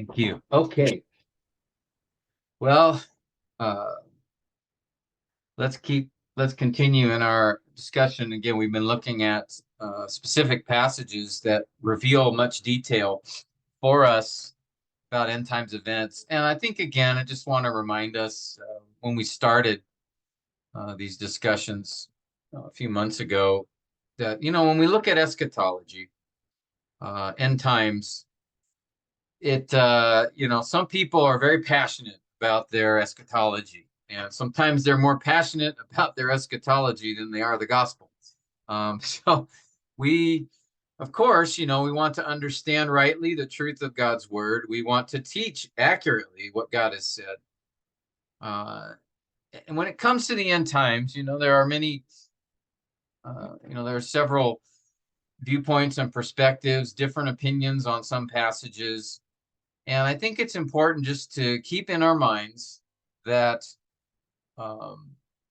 Thank you. Okay. Well, uh, let's continue in our discussion. Again, we've been looking at specific passages that reveal much detail for us about end times events. And I think, again, I just want to remind us when we started these discussions a few months ago that, when we look at eschatology, end times, some people are very passionate about their eschatology, and sometimes they're more passionate about their eschatology than they are the gospel. So we, of course, we want to understand rightly the truth of God's word. We want to teach accurately what God has said. And when it comes to the end times, there are many, there are several viewpoints and perspectives, different opinions on some passages. And I think it's important just to keep in our minds that,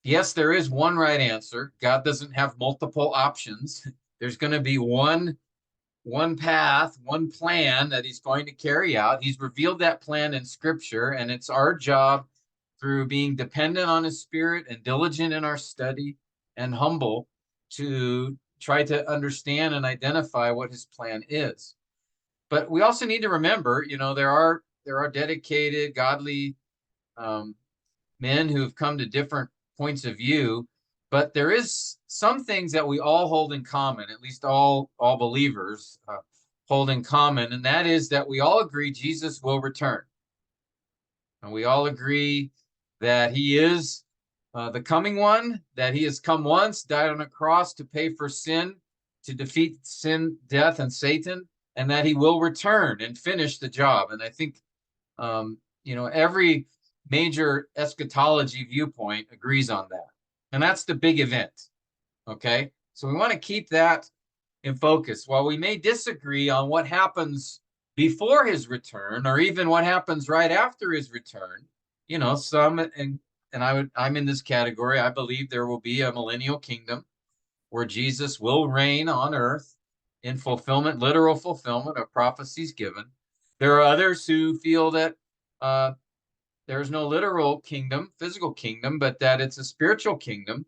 yes, there is one right answer. God doesn't have multiple options. There's going to be one path, one plan that he's going to carry out. He's revealed that plan in Scripture, and it's our job through being dependent on his Spirit and diligent in our study and humble to try to understand and identify what his plan is. But we also need to remember, there are dedicated, godly men who have come to different points of view, but there is some things that we all hold in common, at least all believers hold in common, and that is that we all agree Jesus will return. And we all agree that he is the coming one, that he has come once, died on a cross to pay for sin, to defeat sin, death, and Satan, and that he will return and finish the job. And I think, every major eschatology viewpoint agrees on that. And that's the big event. Okay. So we want to keep that in focus. While we may disagree on what happens before his return or even what happens right after his return, some, I'm in this category. I believe there will be a millennial kingdom where Jesus will reign on earth in fulfillment, literal fulfillment of prophecies given. There are others who feel that there's no literal kingdom, physical kingdom, but that it's a spiritual kingdom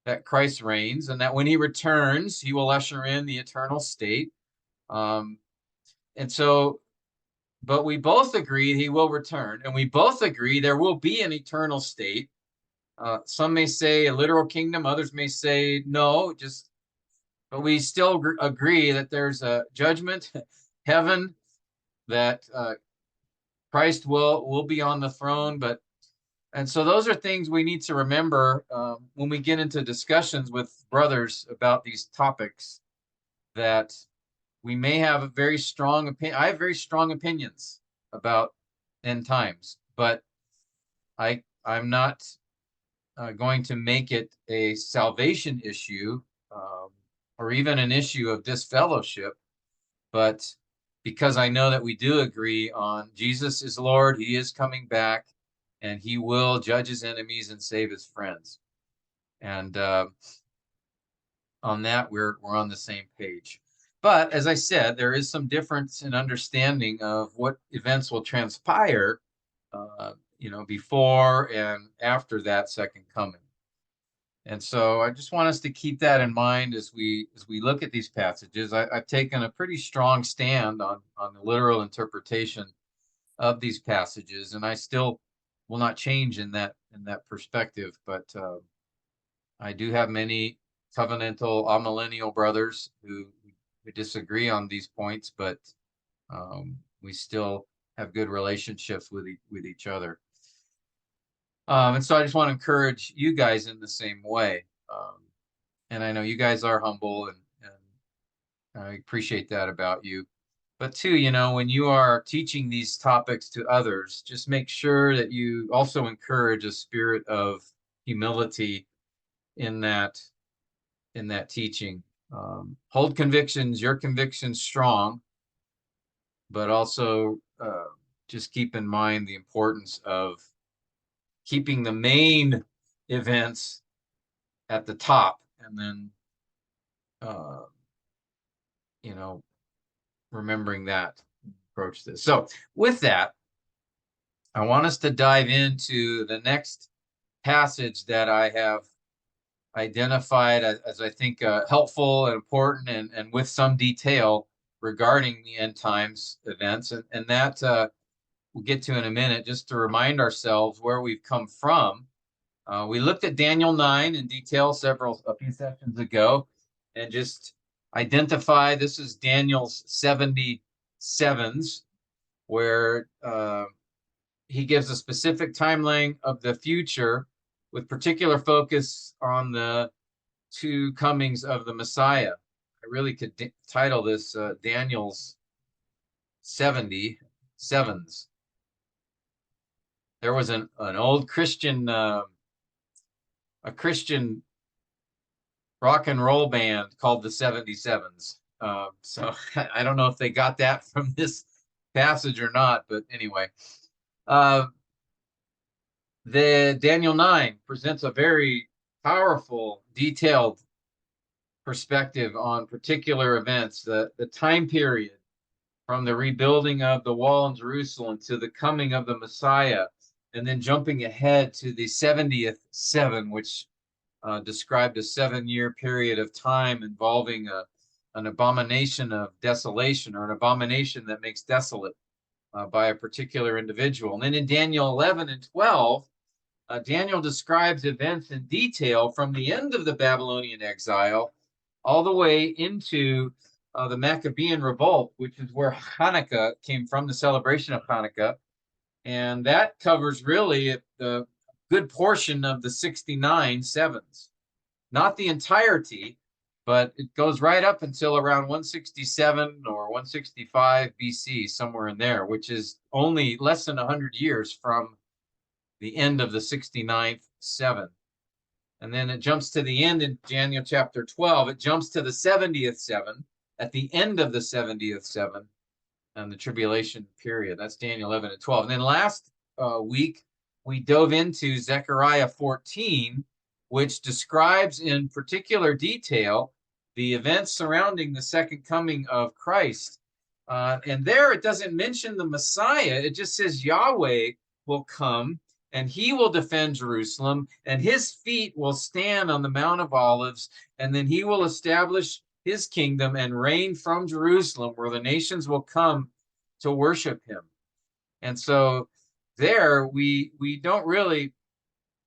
that Christ reigns, and that when he returns, he will usher in the eternal state. And so, but we both agree he will return, and we both agree there will be an eternal state. Some may say a literal kingdom, others may say no, but we still agree that there's a judgment, heaven, that Christ will be on the throne. And so those are things we need to remember when we get into discussions with brothers about these topics, that we may have a very strong opinion. I have very strong opinions about end times, but I'm not going to make it a salvation issue or even an issue of disfellowship, but because I know that we do agree on Jesus is Lord, he is coming back, and he will judge his enemies and save his friends. And on that, we're on the same page. But as I said, there is some difference in understanding of what events will transpire, before and after that second coming. And so I just want us to keep that in mind as we look at these passages. I've taken a pretty strong stand on the literal interpretation of these passages, and I still will not change in that perspective. But I do have many covenantal amillennial brothers who disagree on these points, but we still have good relationships with each other. And so I just want to encourage you guys in the same way. And I know you guys are humble, and I appreciate that about you. But too, when you are teaching these topics to others, just make sure that you also encourage a spirit of humility in that teaching. Hold your convictions strong, but also just keep in mind the importance of keeping the main events at the top, and then remembering that approach this. So with that, I want us to dive into the next passage that I have identified as I think helpful and important, and with some detail regarding the end times events, and that we'll get to in a minute, just to remind ourselves where we've come from. We looked at Daniel 9 in detail a few sessions ago, and just identify this is Daniel's 77s, where he gives a specific timeline of the future with particular focus on the two comings of the Messiah. I really could title this Daniel's 77s. There was an old Christian, a Christian rock and roll band called the 77s. So I don't know if they got that from this passage or not, but anyway. The Daniel 9 presents a very powerful, detailed perspective on particular events, the time period from the rebuilding of the wall in Jerusalem to the coming of the Messiah, and then jumping ahead to the 70th seven, which described a 7-year period of time involving an abomination of desolation, or an abomination that makes desolate by a particular individual. And then in Daniel 11 and 12, Daniel describes events in detail from the end of the Babylonian exile all the way into the Maccabean revolt, which is where Hanukkah came from, the celebration of Hanukkah. And that covers really the good portion of the 69 sevens. Not the entirety, but it goes right up until around 167 or 165 BC, somewhere in there, which is only less than 100 years from the end of the 69th seven. And then it jumps to the end in Daniel chapter 12. It jumps to the 70th seven at the end of the 70th seven and the tribulation period. That's Daniel 11 and 12. And then last week, we dove into Zechariah 14, which describes in particular detail the events surrounding the second coming of Christ. And there it doesn't mention the Messiah. It just says Yahweh will come, and he will defend Jerusalem, and his feet will stand on the Mount of Olives, and then he will establish his kingdom and reign from Jerusalem, where the nations will come to worship him. And so there we don't really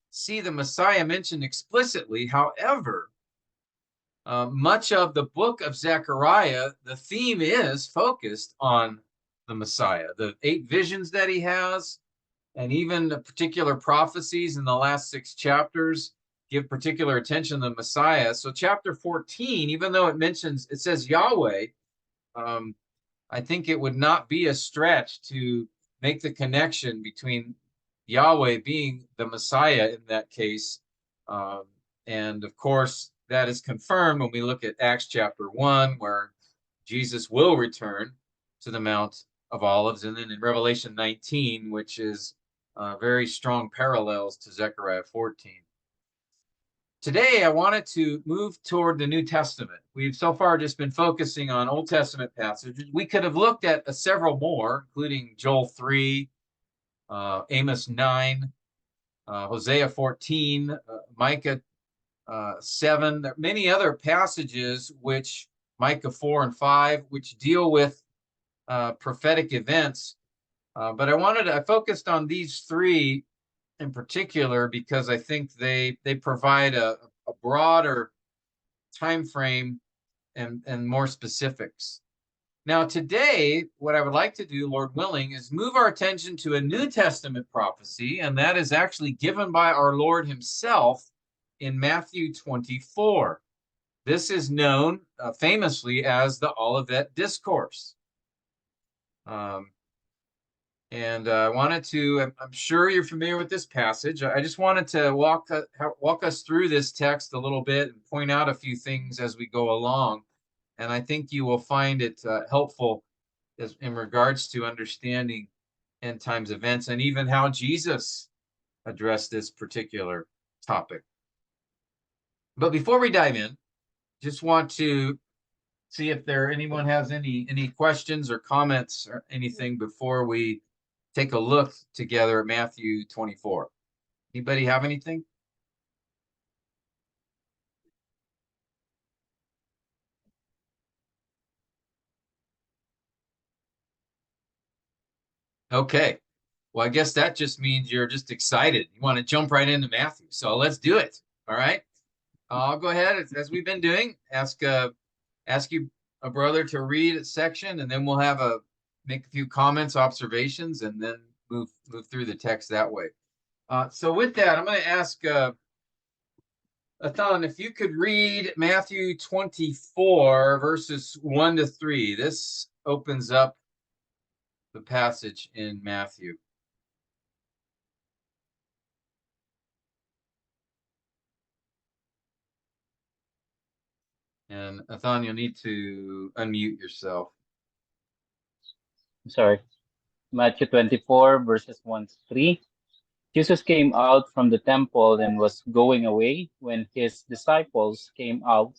see the Messiah mentioned explicitly. However, much of the book of Zechariah, the theme is focused on the Messiah, the 8 visions that he has, and even the particular prophecies in the last 6 chapters give particular attention to the Messiah. So chapter 14, even though it says Yahweh, I think it would not be a stretch to make the connection between Yahweh being the Messiah in that case. And of course, that is confirmed when we look at Acts chapter 1, where Jesus will return to the Mount of Olives, and then in Revelation 19, which is very strong parallels to Zechariah 14. Today, I wanted to move toward the New Testament. We've so far just been focusing on Old Testament passages. We could have looked at several more, including Joel 3, Amos 9, Hosea 14, Micah 7. There are many other passages, which Micah 4 and 5, which deal with prophetic events. But I focused on these 3 in particular because I think they provide a broader time frame and more specifics. Now today, what I would like to do, Lord willing, is move our attention to a New Testament prophecy, and that is actually given by our Lord himself in Matthew 24. This is known famously as the Olivet Discourse. And I wanted to, I'm sure you're familiar with this passage. I just wanted to walk us through this text a little bit and point out a few things as we go along. And I think you will find it helpful in regards to understanding end times events and even how Jesus addressed this particular topic. But before we dive in, just want to see if anyone has any questions or comments or anything before we take a look together at Matthew 24. Anybody have anything? Okay. Well, I guess that just means you're just excited. You want to jump right into Matthew. So let's do it. All right. I'll go ahead, as we've been doing, ask you a brother to read a section, and then we'll make a few comments, observations, and then move through the text that way. So with that, I'm going to ask Athan, if you could read Matthew 24, verses 1 to 3. This opens up the passage in Matthew. And Athan, you'll need to unmute yourself. Sorry. Matthew 24, verses 1 to 3. Jesus came out from the temple and was going away when his disciples came up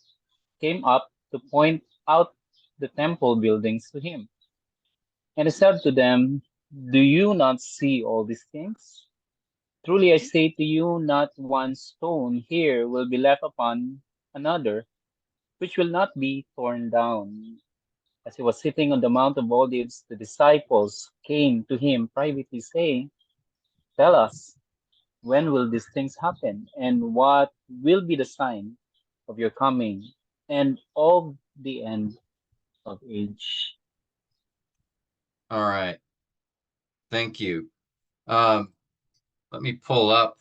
to point out the temple buildings to him. And he said to them, "Do you not see all these things? Truly I say to you, not one stone here will be left upon another, which will not be torn down." As he was sitting on the Mount of Olives, the disciples came to him privately, saying, "Tell us, when will these things happen? And what will be the sign of your coming and of the end of age?" All right. Thank you. Let me pull up.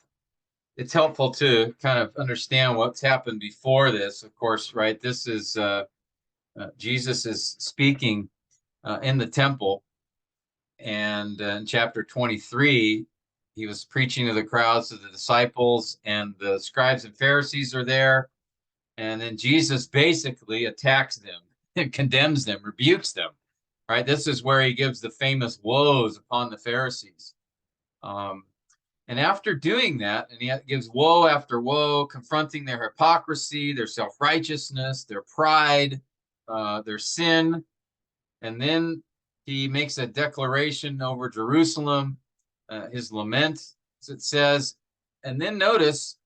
It's helpful to kind of understand what's happened before this, of course, right? This is Jesus is speaking in the temple, and in chapter 23, he was preaching to the crowds of the disciples, and the scribes and Pharisees are there. And then Jesus basically attacks them and condemns them, rebukes them, right? This is where he gives the famous woes upon the Pharisees. Um, and after doing that, and he gives woe after woe, confronting their hypocrisy, their self-righteousness, their pride, their sin. And then he makes a declaration over Jerusalem, his lament, as it says. And then notice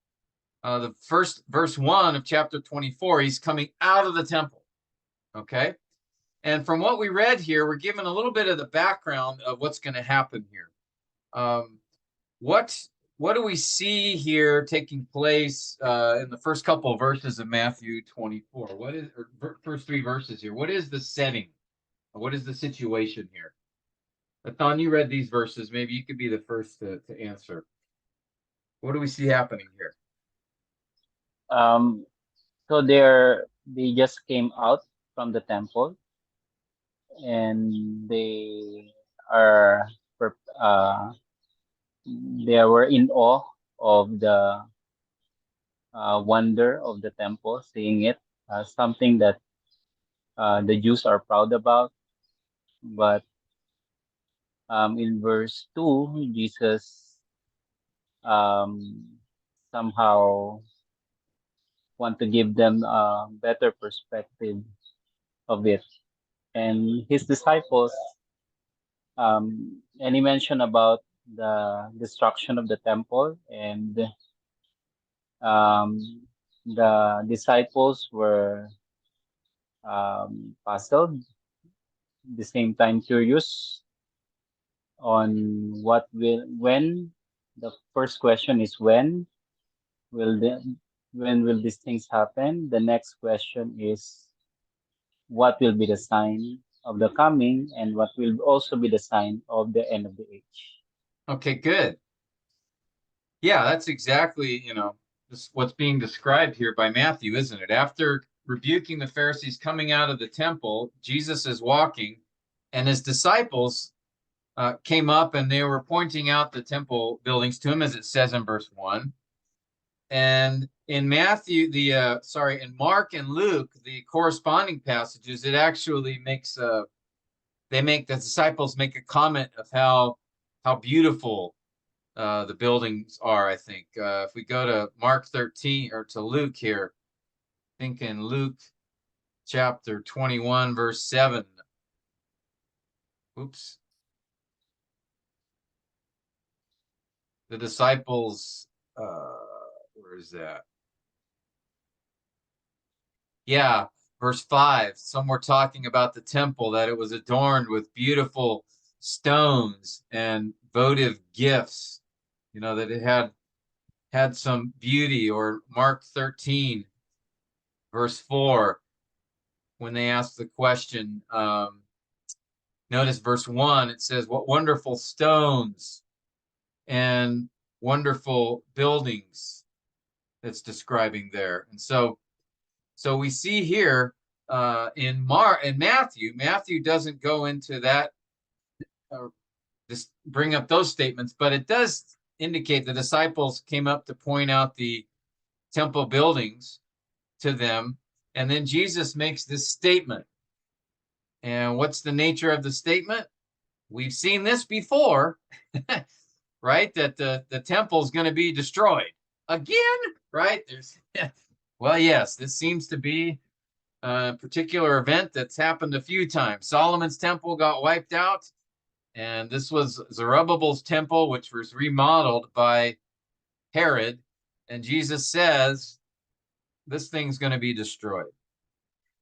the first verse 1 of chapter 24, he's coming out of the temple. Okay. And from what we read here, we're given a little bit of the background of what's going to happen here. What do we see here taking place in the first couple of verses of Matthew 24? First three verses here? What is the setting? What is the situation here? Athan, you read these verses. Maybe you could be the first to answer. What do we see happening here? Um, so they just came out from the temple, and are uh, they were in awe of the wonder of the temple, seeing it something that the Jews are proud about. But in verse 2, Jesus um, somehow want to give them a better perspective of it. And his disciples, and he mentioned about the destruction of the temple, and um, the disciples were puzzled, at the same time curious on when. The first question is will the, when will these things happen? The next question is what will be the sign of the coming, and what will also be the sign of the end of the age? Okay, good. Yeah, that's exactly, what's being described here by Matthew, isn't it? After rebuking the Pharisees coming out of the temple, Jesus is walking, and his disciples came up and they were pointing out the temple buildings to him, as it says in verse 1. And in in Mark and Luke, the corresponding passages, it actually the disciples make a comment of how beautiful the buildings are, I think. If we go to Mark 13 or to Luke here, I think in Luke chapter 21, verse 7. Oops. The disciples, where is that? Yeah, verse 5. Some were talking about the temple, that it was adorned with beautiful stones and votive gifts, that it had some beauty. Or Mark 13, verse 4, when they asked the question, notice verse 1, it says, what wonderful stones and wonderful buildings that's describing there. And so we see here in Matthew doesn't go into that, just bring up those statements, but it does indicate the disciples came up to point out the temple buildings to them. And then Jesus makes this statement. And what's the nature of the statement? We've seen this before, right? That the temple is going to be destroyed again, right? Well, yes, this seems to be a particular event that's happened a few times. Solomon's temple got wiped out, and this was Zerubbabel's temple, which was remodeled by Herod. And Jesus says, this thing's going to be destroyed.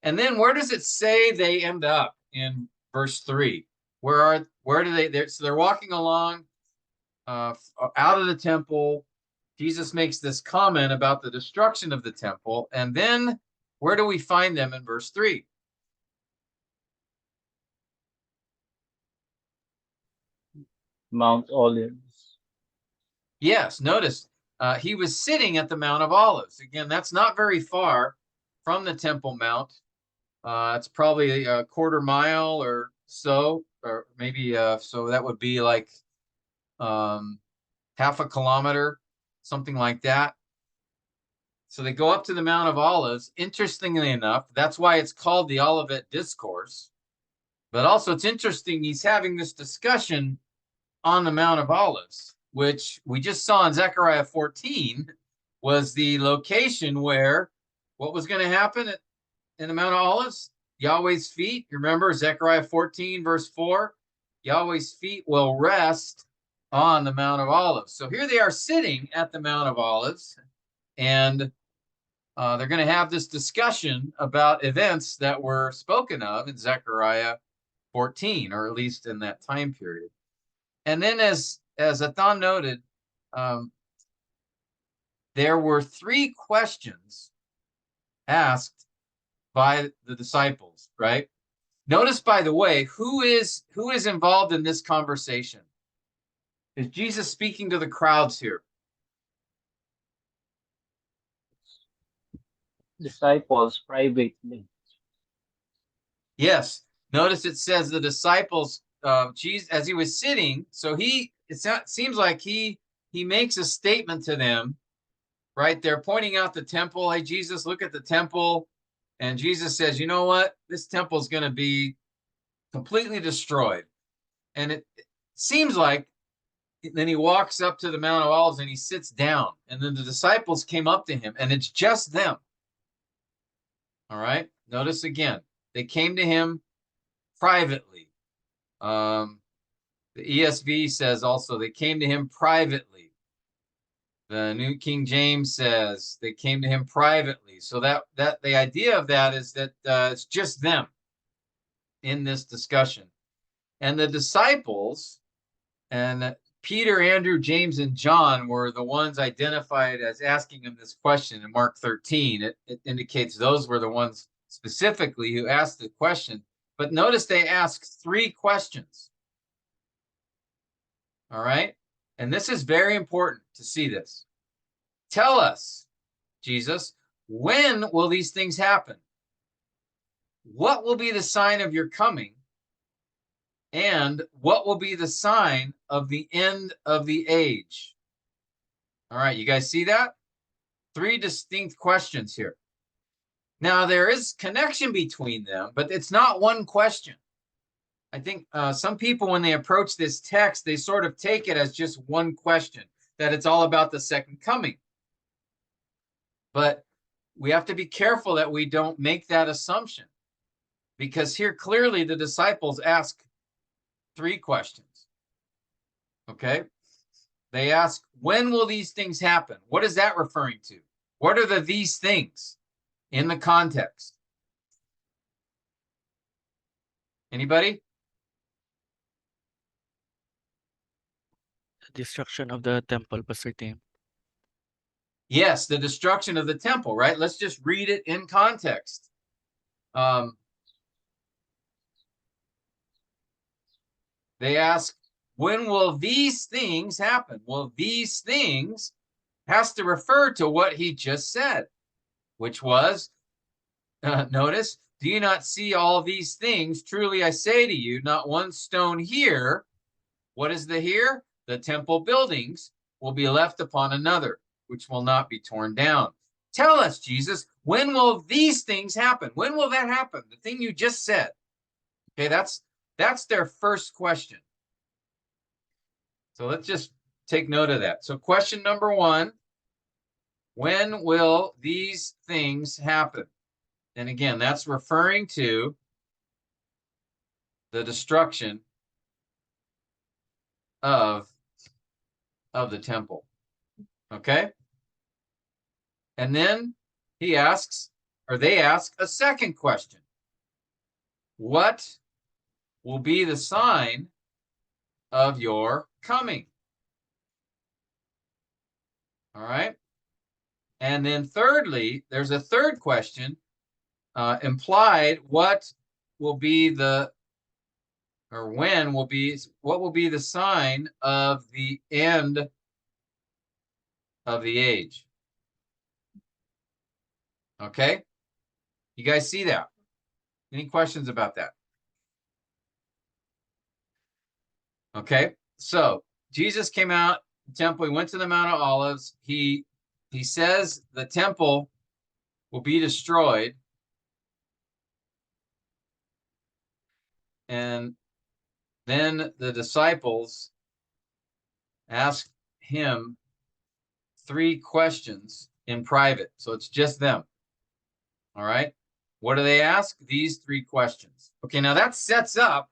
And then where does it say they end up in verse 3? Where do they? So they're walking along out of the temple. Jesus makes this comment about the destruction of the temple. And then where do we find them in verse 3? Mount Olives. Yes, notice he was sitting at the Mount of Olives. Again, that's not very far from the Temple Mount. It's probably a quarter mile or so, or maybe so that would be like half a kilometer, something like that. So they go up to the Mount of Olives. Interestingly enough, that's why it's called the Olivet Discourse. But also it's interesting, he's having this discussion on the Mount of Olives, which we just saw in Zechariah 14 was the location where what was going to happen in the Mount of Olives? Yahweh's feet. You remember Zechariah 14, verse 4? Yahweh's feet will rest on the Mount of Olives. So here they are sitting at the Mount of Olives, and they're going to have this discussion about events that were spoken of in Zechariah 14, or at least in that time period. And then as Athan noted, there were 3 questions asked by the disciples, right? Notice, by the way, who is involved in this conversation? Is Jesus speaking to the crowds here? Disciples privately. Yes. Notice it says the disciples, Jesus, as he was sitting, so it seems like he makes a statement to them, right? They're pointing out the temple. Hey, Jesus, look at the temple. And Jesus says, you know what? This temple is going to be completely destroyed. And it seems like then he walks up to the Mount of Olives and he sits down. And then the disciples came up to him, and it's just them. All right. Notice again, they came to him privately. The ESV says also they came to him privately. The New King James says they came to him privately. So that the idea of that is that it's just them in this discussion. And the disciples, and Peter, Andrew, James, and John were the ones identified as asking him this question in Mark 13. It indicates those were the ones specifically who asked the question. But notice they asked 3 questions. All right? And this is very important to see this. Tell us, Jesus, when will these things happen? What will be the sign of your coming? And what will be the sign of the end of the age? All right, you guys see that? 3 distinct questions here. Now, there is connection between them, but it's not one question. I think some people, when they approach this text, they sort of take it as just one question, that it's all about the second coming. But we have to be careful that we don't make that assumption. Because here clearly the disciples ask 3 questions. Okay? They ask, when will these things happen? What is that referring to? What are these things in the context? Anybody? Destruction of the temple, Pastor Tim. Yes, the destruction of the temple, right? Let's just read it in context. They ask, when will these things happen? Well, these things has to refer to what he just said, which was, notice, do you not see all these things? Truly I say to you, not one stone here. What is the here? The temple buildings will be left upon another, which will not be torn down. Tell us, Jesus, when will these things happen? When will that happen? The thing you just said. Okay, that's their first question. So let's just take note of that. So question number 1, when will these things happen? And again, that's referring to the destruction of the temple. Okay? And then he asks, or they ask a second question. What will be the sign of your coming? All right? And then thirdly, there's a third question implied, what will be the, or when will be, what will be the sign of the end of the age? Okay? You guys see that? Any questions about that? Okay, so Jesus came out the temple, he went to the Mount of Olives. He says the temple will be destroyed. And then the disciples asked him 3 questions in private. So it's just them. All right. What do they ask? These 3 questions. Okay, now that sets up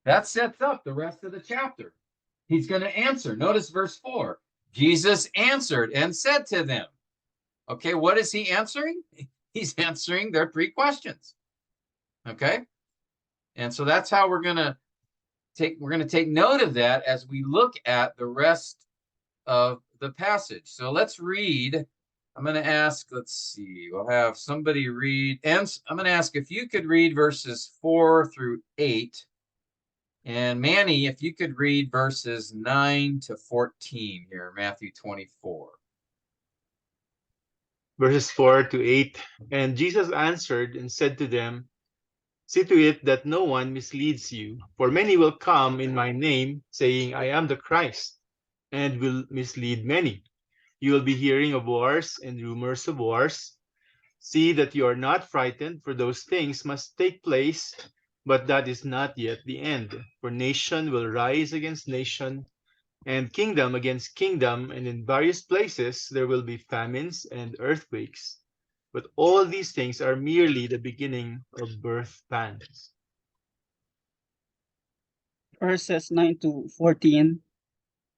the rest of the chapter. He's going to answer. Notice verse 4. Jesus answered and said to them. Okay, what is he answering? He's answering their 3 questions. Okay? And so that's how we're going to take note of that as we look at the rest of the passage. So let's read. I'm going to ask, let's see, we'll have somebody read, and I'm going to ask if you could read verses 4 through 8. And Manny, if you could read verses 9 to 14 here, Matthew 24. Verses 4 to 8. And Jesus answered and said to them, see to it that no one misleads you, for many will come in my name, saying, I am the Christ, and will mislead many. You will be hearing of wars and rumors of wars. See that you are not frightened, for those things must take place, but that is not yet the end. For nation will rise against nation, and kingdom against kingdom, and in various places there will be famines and earthquakes. But all these things are merely the beginning of birth pangs. Verses 9 to 14.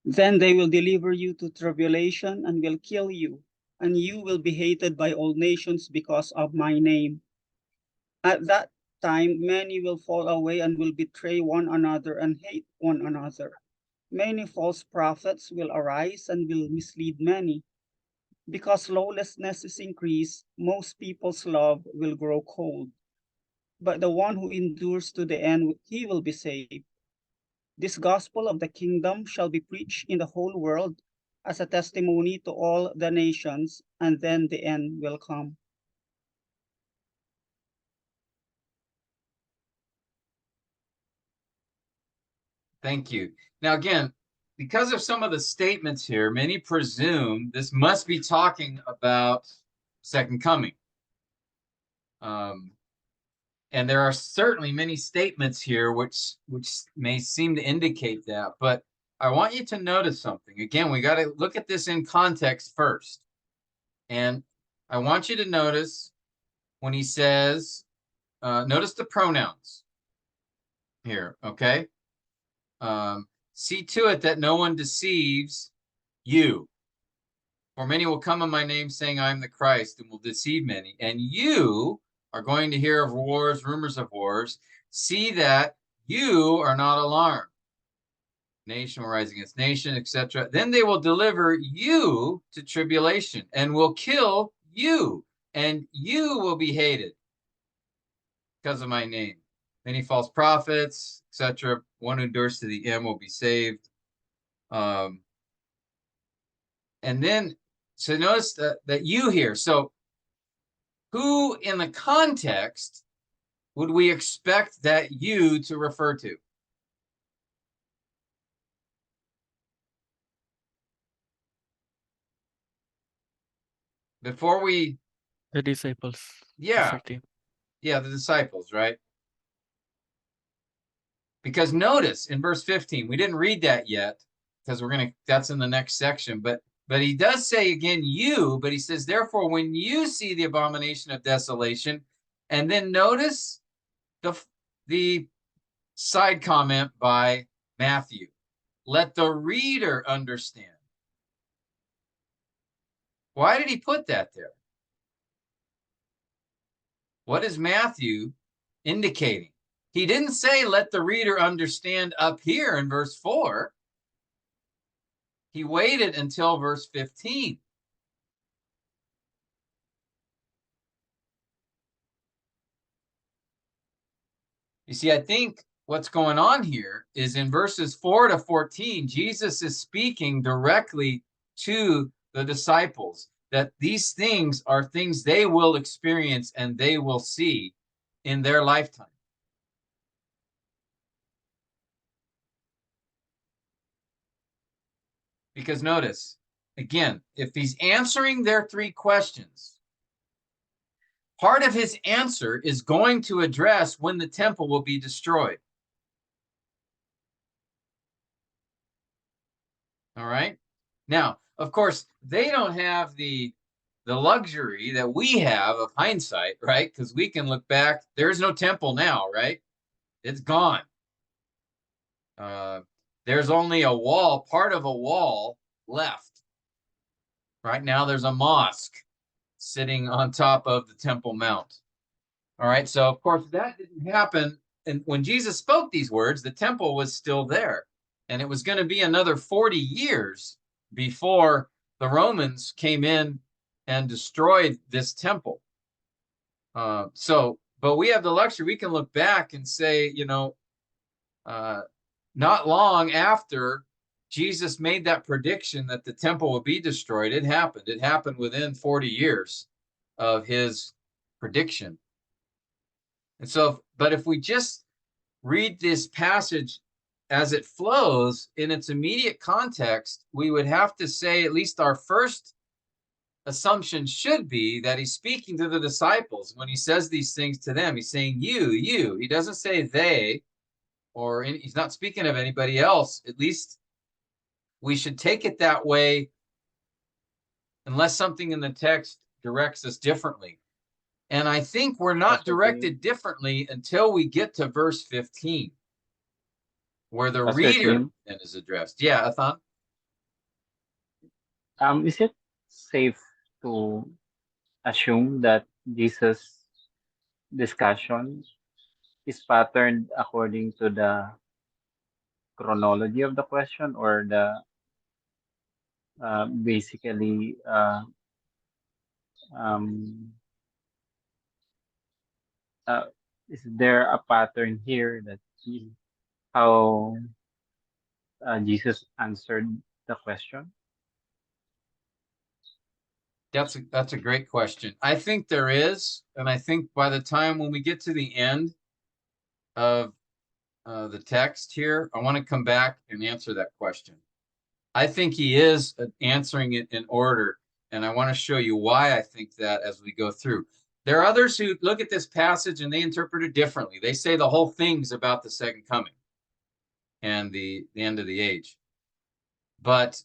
Then they will deliver you to tribulation and will kill you, and you will be hated by all nations because of my name. At that time, many will fall away and will betray one another and hate one another. Many false prophets will arise and will mislead many. Because lawlessness is increased, most people's love will grow cold. But the one who endures to the end, he will be saved. This gospel of the kingdom shall be preached in the whole world as a testimony to all the nations, and then the end will come. Thank you. Now, again, because of some of the statements here, many presume this must be talking about second coming. And there are certainly many statements here which may seem to indicate that, but I want you to notice something. Again, we got to look at this in context first. And I want you to notice when he says, notice the pronouns here, okay? See to it that no one deceives you. For many will come in my name saying, I am the Christ, and will deceive many. And you are going to hear of wars, rumors of wars. See that you are not alarmed. Nation will rise against nation, etc. Then they will deliver you to tribulation and will kill you, and you will be hated because of my name. Many false prophets, etc. One who endures to the end will be saved. And then, so notice that you here. So who in the context would we expect that you to refer to? Before we, The disciples. yeah, 13. yeah, the disciples, right? Because notice in verse 15, we didn't read that yet because that's in the next section, but he does say again you, but he says, therefore, when you see the abomination of desolation, and then notice the side comment by Matthew, let the reader understand. Why did he put that there? What is Matthew indicating? He didn't say, let the reader understand up here in verse 4. He waited until verse 15. You see, I think what's going on here is in verses 4 to 14, Jesus is speaking directly to the disciples that these things are things they will experience and they will see in their lifetime. Because notice, again, if he's answering their three questions, part of his answer is going to address when the temple will be destroyed. All right. Now, of course, they don't have the luxury that we have of hindsight, right? Because we can look back. There's no temple now, right? It's gone. There's only a wall, part of a wall left. Right now, there's a mosque sitting on top of the Temple Mount. All right. So, of course, that didn't happen. And when Jesus spoke these words, the temple was still there. And it was going to be another 40 years before the Romans came in and destroyed this temple. But we have the luxury. We can look back and say, not long after Jesus made that prediction that the temple would be destroyed, it happened. It happened within 40 years of his prediction. And so, but if we just read this passage as it flows in its immediate context, we would have to say at least our first assumption should be that he's speaking to the disciples. When he says these things to them, he's saying you. He doesn't say they, or he's not speaking of anybody else. At least we should take it that way unless something in the text directs us differently. And I think we're not directed differently until we get to verse 15, where the reader is addressed. Yeah, Athan? Is it safe to assume that Jesus' discussion is patterned according to the chronology of the question, or the basically is there a pattern here that how Jesus answered the question? That's a great question. I think there is, and I think by the time when we get to the end of the text here, I want to come back and answer that question. I think he is answering it in order, and I want to show you why I think that as we go through. There are others who look at this passage and they interpret it differently. They say the whole thing's about the second coming and the end of the age. But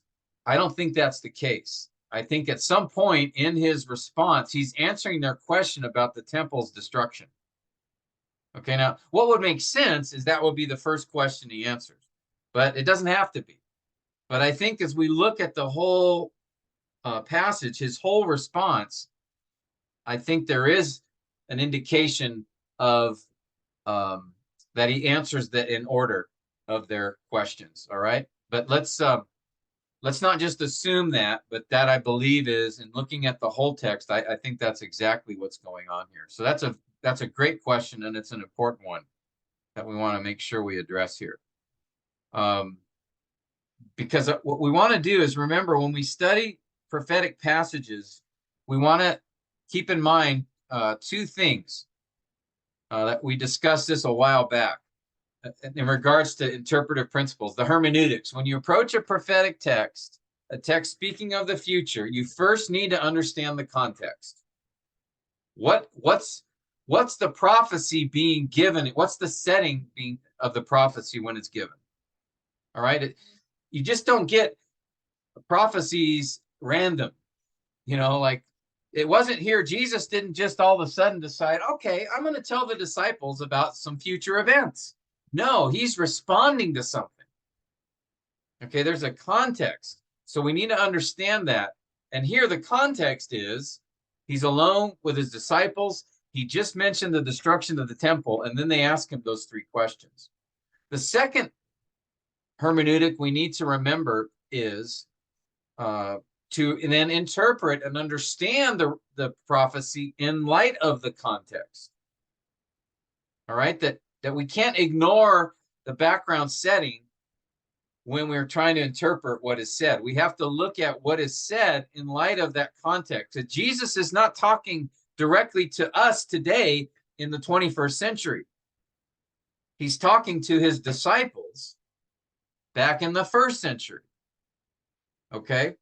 I don't think that's the case. I think at some point in his response, he's answering their question about the temple's destruction. Okay, now what would make sense is that would be the first question he answers, but it doesn't have to be. But I think as we look at the whole passage, his whole response, I think there is an indication of that he answers that in order of their questions. All right, but let's not just assume that, but that I believe is, in looking at the whole text, I think that's exactly what's going on here. So that's a great question, and it's an important one that we want to make sure we address here. Because what we want to do is, remember, when we study prophetic passages, we want to keep in mind two things that we discussed this a while back in regards to interpretive principles, the hermeneutics. When you approach a prophetic text, a text speaking of the future, you first need to understand the context. What's the prophecy being given? What's the setting being of the prophecy when it's given? All right, you just don't get prophecies random. You know, like, it wasn't here. Jesus didn't just all of a sudden decide, okay, I'm going to tell the disciples about some future events. No, he's responding to something. Okay, there's a context. So we need to understand that. And here the context is he's alone with his disciples. He just mentioned the destruction of the temple, and then they ask him those three questions. The second hermeneutic we need to remember is to then interpret and understand the prophecy in light of the context. All right, that we can't ignore the background setting when we're trying to interpret what is said. We have to look at what is said in light of that context. That Jesus is not talking directly to us today in the 21st century. He's talking to his disciples back in the first century. Okay,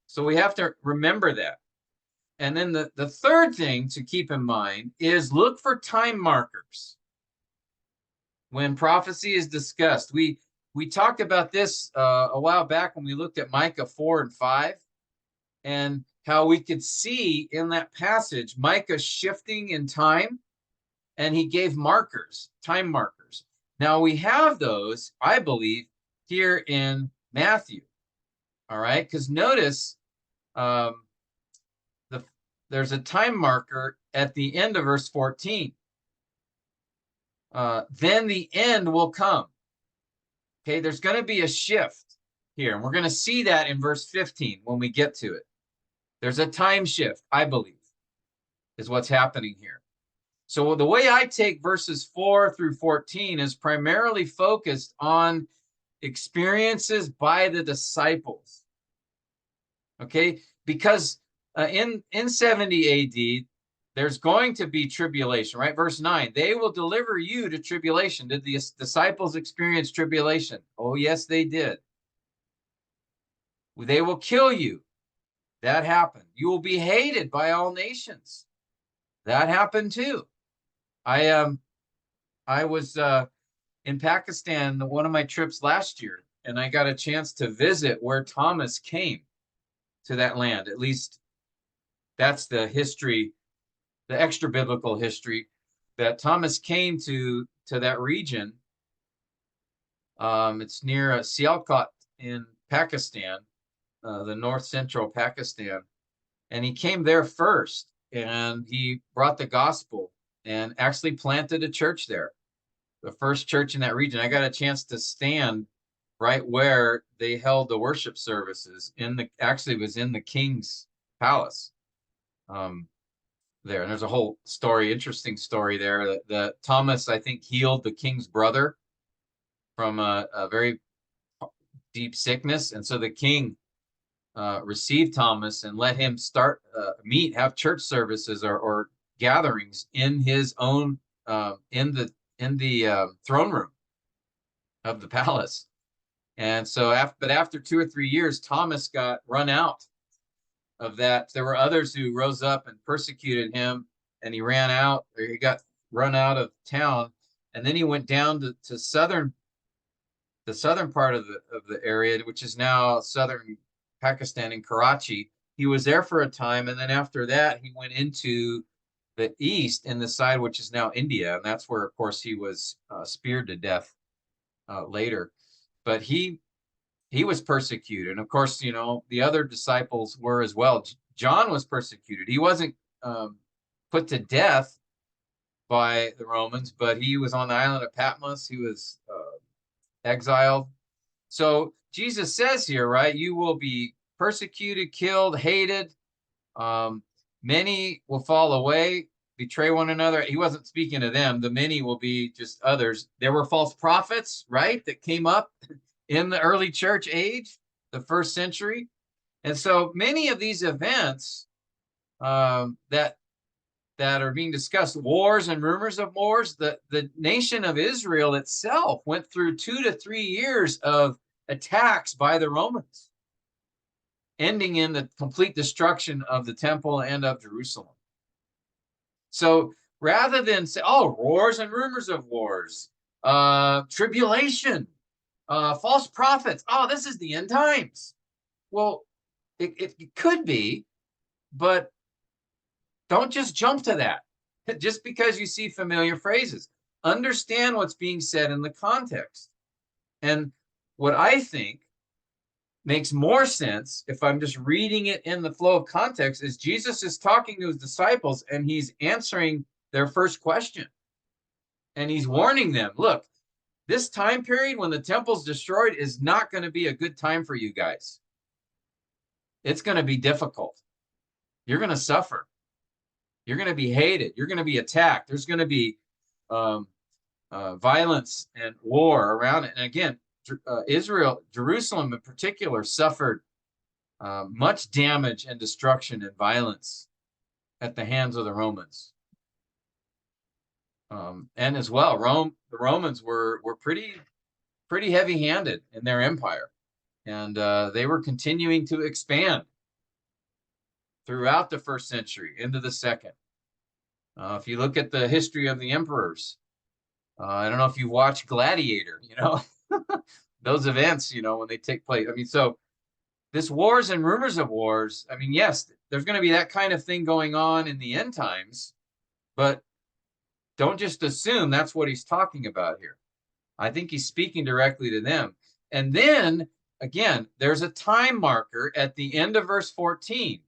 so we have to remember that. And then the third thing to keep in mind is look for time markers when prophecy is discussed. We talked about this a while back when we looked at Micah 4 and 5, and how we could see in that passage Micah shifting in time, and he gave markers, time markers. Now we have those, I believe, here in Matthew. All right, because notice there's a time marker at the end of verse 14. Then the end will come. Okay, there's going to be a shift here, and we're going to see that in verse 15 when we get to it. There's a time shift, I believe, is what's happening here. So the way I take verses 4 through 14 is primarily focused on experiences by the disciples. Okay, because in 70 AD, there's going to be tribulation, right? Verse 9, they will deliver you to tribulation. Did the disciples experience tribulation? Oh, yes, they did. They will kill you. That happened. You will be hated by all nations. That happened too. I was in Pakistan one of my trips last year, and I got a chance to visit where Thomas came to that land. At least that's the history, the extra biblical history, that Thomas came to that region. It's near Sialkot in Pakistan, the north central Pakistan, and he came there first, and he brought the gospel and actually planted a church there, the first church in that region. I got a chance to stand right where they held the worship services actually it was in the king's palace there. And there's a whole story, interesting story there, that Thomas, I think, healed the king's brother from a very deep sickness. And so the king received Thomas and let him start have church services or gatherings in his own in the throne room of the palace. And so after 2 or 3 years, Thomas got run out of that. There were others who rose up and persecuted him, and he ran out, or he got run out of town. And then he went down to the southern part of the area, which is now southern Pakistan, in Karachi. He was there for a time, and then after that, he went into the east in the side, which is now India. And that's where, of course, he was speared to death later. But he was persecuted. And of course, you know, the other disciples were as well. John was persecuted. He wasn't put to death by the Romans, but he was on the island of Patmos. He was exiled. So Jesus says here, right, you will be persecuted, killed, hated. Many will fall away, betray one another. He wasn't speaking to them. The many will be just others. There were false prophets, right, that came up in the early church age, the first century. And so many of these events that are being discussed, wars and rumors of wars, the nation of Israel itself went through 2 to 3 years of attacks by the Romans, ending in the complete destruction of the temple and of Jerusalem. So rather than say, oh, wars and rumors of wars, tribulation, false prophets, oh, this is the end times. Well, it could be, but don't just jump to that just because you see familiar phrases. Understand what's being said in the context. And what I think makes more sense, if I'm just reading it in the flow of context, is Jesus is talking to his disciples and he's answering their first question. And he's warning them, look, this time period when the temple's destroyed is not going to be a good time for you guys. It's going to be difficult. You're going to suffer. You're going to be hated. You're going to be attacked. There's going to be violence and war around it. And again, Israel, Jerusalem in particular, suffered much damage and destruction and violence at the hands of the Romans. And as well, the Romans were pretty heavy-handed in their empire. And they were continuing to expand throughout the first century into the second. If you look at the history of the emperors, I don't know if you watch Gladiator, you know, those events, you know, when they take place. I mean, so this wars and rumors of wars, I mean, yes, there's going to be that kind of thing going on in the end times, but don't just assume that's what he's talking about here. I think he's speaking directly to them. And then, again, there's a time marker at the end of verse 14.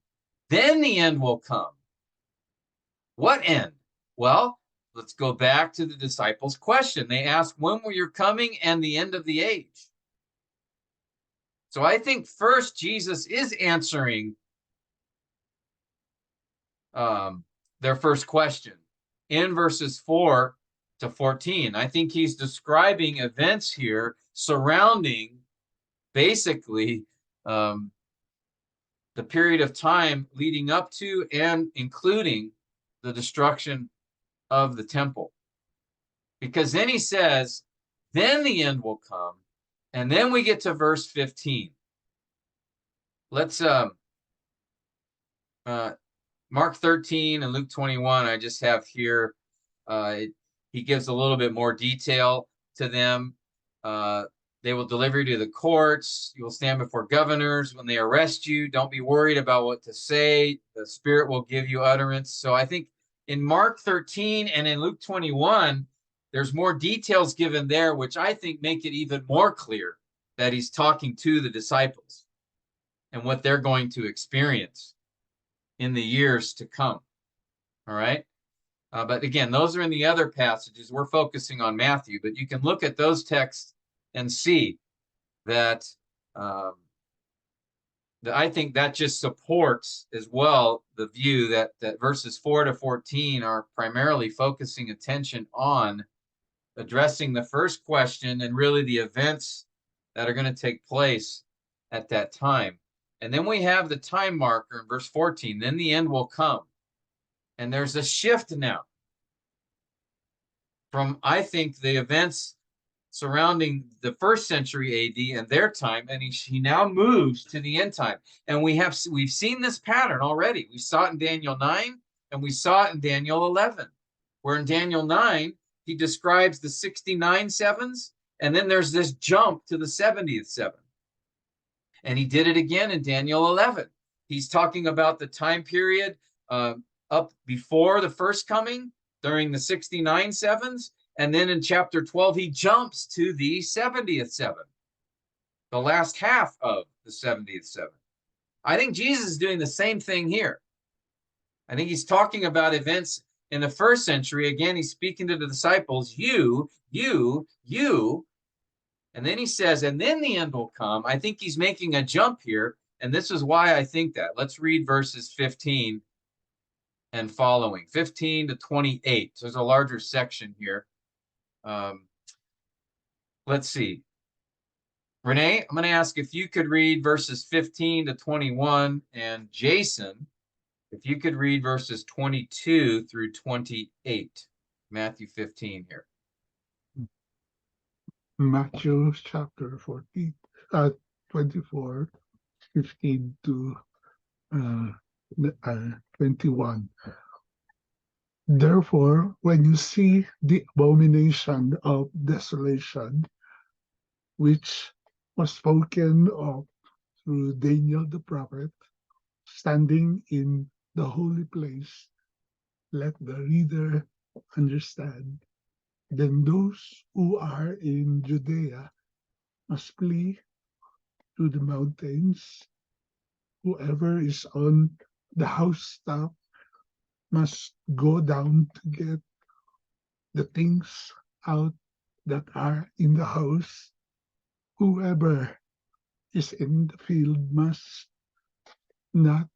Then the end will come. What end? Well, let's go back to the disciples' question. They asked, when will your coming and the end of the age? So I think first Jesus is answering their first question in verses 4 to 14. I think he's describing events here surrounding basically the period of time leading up to and including the destruction of the temple. Because then he says, then the end will come. And then we get to verse 15. Let's Mark 13 and Luke 21, I just have here. He gives a little bit more detail to them. They will deliver you to the courts. You will stand before governors. When they arrest you, don't be worried about what to say. The Spirit will give you utterance. So I think in Mark 13 and in Luke 21, there's more details given there, which I think make it even more clear that he's talking to the disciples and what they're going to experience in the years to come. All right. But again, those are in the other passages. We're focusing on Matthew, but you can look at those texts and see that I think that just supports as well the view that verses 4 to 14 are primarily focusing attention on addressing the first question and really the events that are going to take place at that time. And then we have the time marker in verse 14, then the end will come. And there's a shift now from, I think, the events surrounding the first century AD and their time, and he now moves to the end time. And we've seen this pattern already. We saw it in Daniel 9, and we saw it in Daniel 11, where in Daniel 9, he describes the 69 sevens, and then there's this jump to the 70th seven. And he did it again in Daniel 11. He's talking about the time period up before the first coming during the 69 sevens. And then in chapter 12, he jumps to the 70th seven, the last half of the 70th seven. I think Jesus is doing the same thing here. I think he's talking about events in the first century. Again, he's speaking to the disciples, you. And then he says, and then the end will come. I think he's making a jump here. And this is why I think that. Let's read verses 15 and following, 15 to 28. So there's a larger section here. Let's see. Renee, I'm going to ask if you could read verses 15 to 21, and Jason, if you could read verses 22 through 28. Matthew 15 here. Matthew chapter 14, 24, 15 to 21. Therefore, when you see the abomination of desolation, which was spoken of through Daniel the prophet, standing in the holy place, let the reader understand. Then those who are in Judea must flee to the mountains. Whoever is on the housetop must go down to get the things out that are in the house. Whoever is in the field must not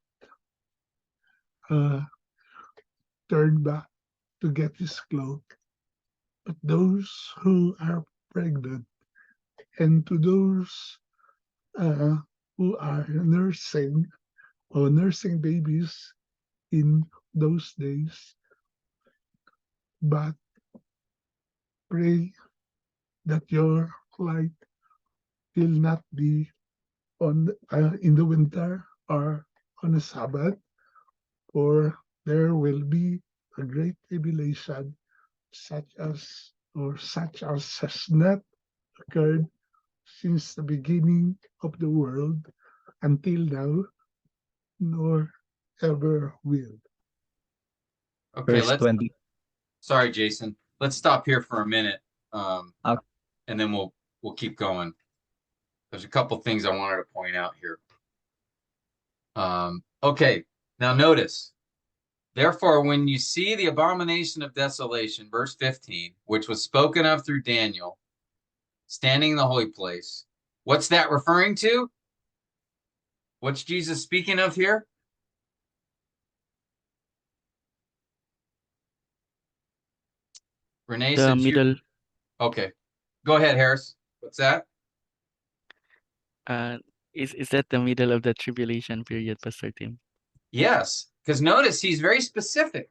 turn back to get his cloak. But those who are pregnant and to those who are nursing babies in those days, but pray that your flight will not be on in the winter or on a Sabbath, for there will be a great tribulation such as has not occurred since the beginning of the world until now, nor ever will. Okay, Verse 20. Sorry, Jason. Let's stop here for a minute, Okay. and then we'll keep going. There's a couple things I wanted to point out here. Okay, now notice. Therefore, when you see the abomination of desolation, verse 15, which was spoken of through Daniel, standing in the holy place, what's that referring to? What's Jesus speaking of here? Renee, The since you... middle, Okay. Go ahead, Harris. What's that? is that the middle of the tribulation period, Pastor Tim? Yes, because notice he's very specific.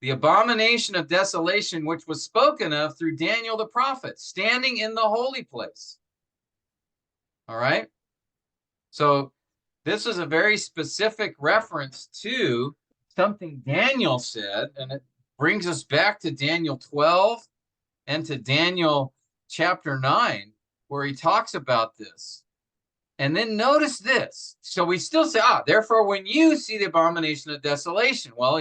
The abomination of desolation, which was spoken of through Daniel the prophet, standing in the holy place. All right? So this is a very specific reference to something Daniel said, and it brings us back to Daniel 12 and to Daniel chapter 9, where he talks about this. And then notice this. So we still say, therefore, when you see the abomination of desolation, well,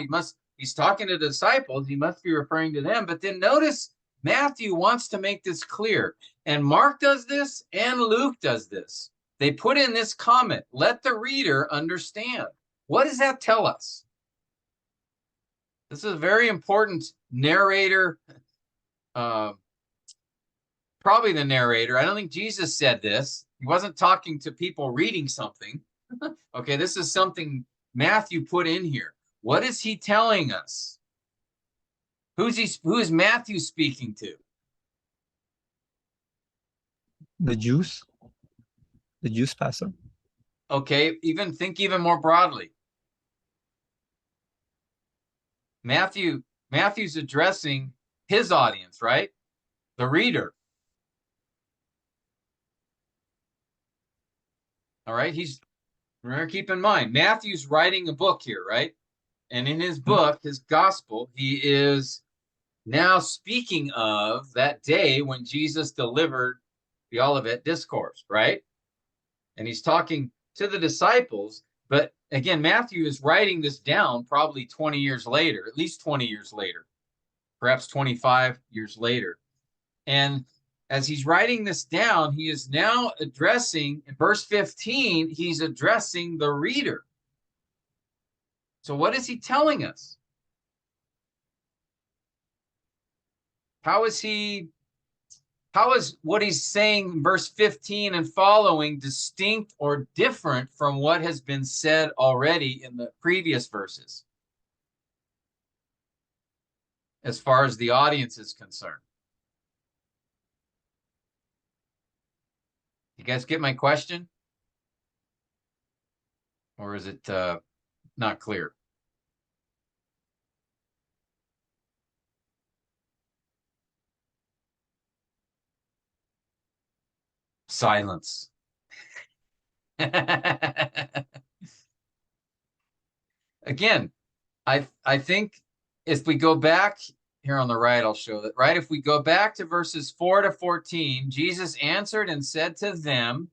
he's talking to the disciples, he must be referring to them. But then notice Matthew wants to make this clear. And Mark does this, and Luke does this. They put in this comment, let the reader understand. What does that tell us? This is a very important narrator, probably the narrator. I don't think Jesus said this. He wasn't talking to people reading something. Okay, this is something Matthew put in here. What is he telling us? Who is Matthew speaking to? The Jews, Pastor. Okay, think even more broadly. Matthew's addressing his audience, right? The reader. All right, remember, keep in mind, Matthew's writing a book here, right? And in his book, his gospel, he is now speaking of that day when Jesus delivered the Olivet Discourse, right? And he's talking to the disciples, but again, Matthew is writing this down probably 20 years later, at least 20 years later, perhaps 25 years later. And as he's writing this down, he is now addressing, in verse 15, he's addressing the reader. So what is he telling us? How is what he's saying in verse 15 and following distinct or different from what has been said already in the previous verses, as far as the audience is concerned? You guys get my question? Or is it not clear? Silence. Again, I think if we go back here on the right, I'll show that, right? If we go back to verses 4 to 14, Jesus answered and said to them,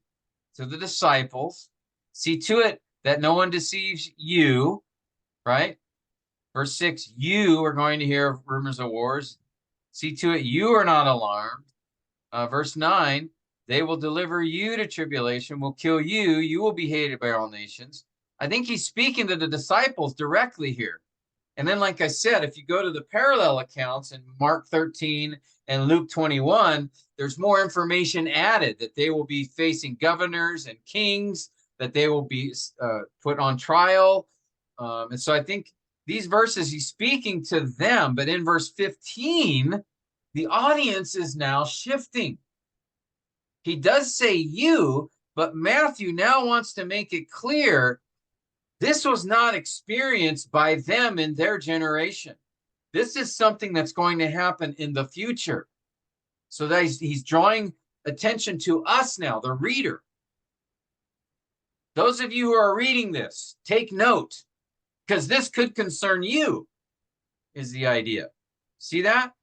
to the disciples, see to it that no one deceives you, right? Verse 6, you are going to hear rumors of wars. See to it you are not alarmed. Verse 9, they will deliver you to tribulation, will kill you, you will be hated by all nations. I think he's speaking to the disciples directly here. And then, like I said, if you go to the parallel accounts in Mark 13 and Luke 21, there's more information added that they will be facing governors and kings, that they will be put on trial. And so I think these verses, he's speaking to them. But in verse 15, the audience is now shifting. He does say you, but Matthew now wants to make it clear this was not experienced by them in their generation. This is something that's going to happen in the future. So that he's drawing attention to us now, the reader. Those of you who are reading this, take note, because this could concern you, is the idea. See that?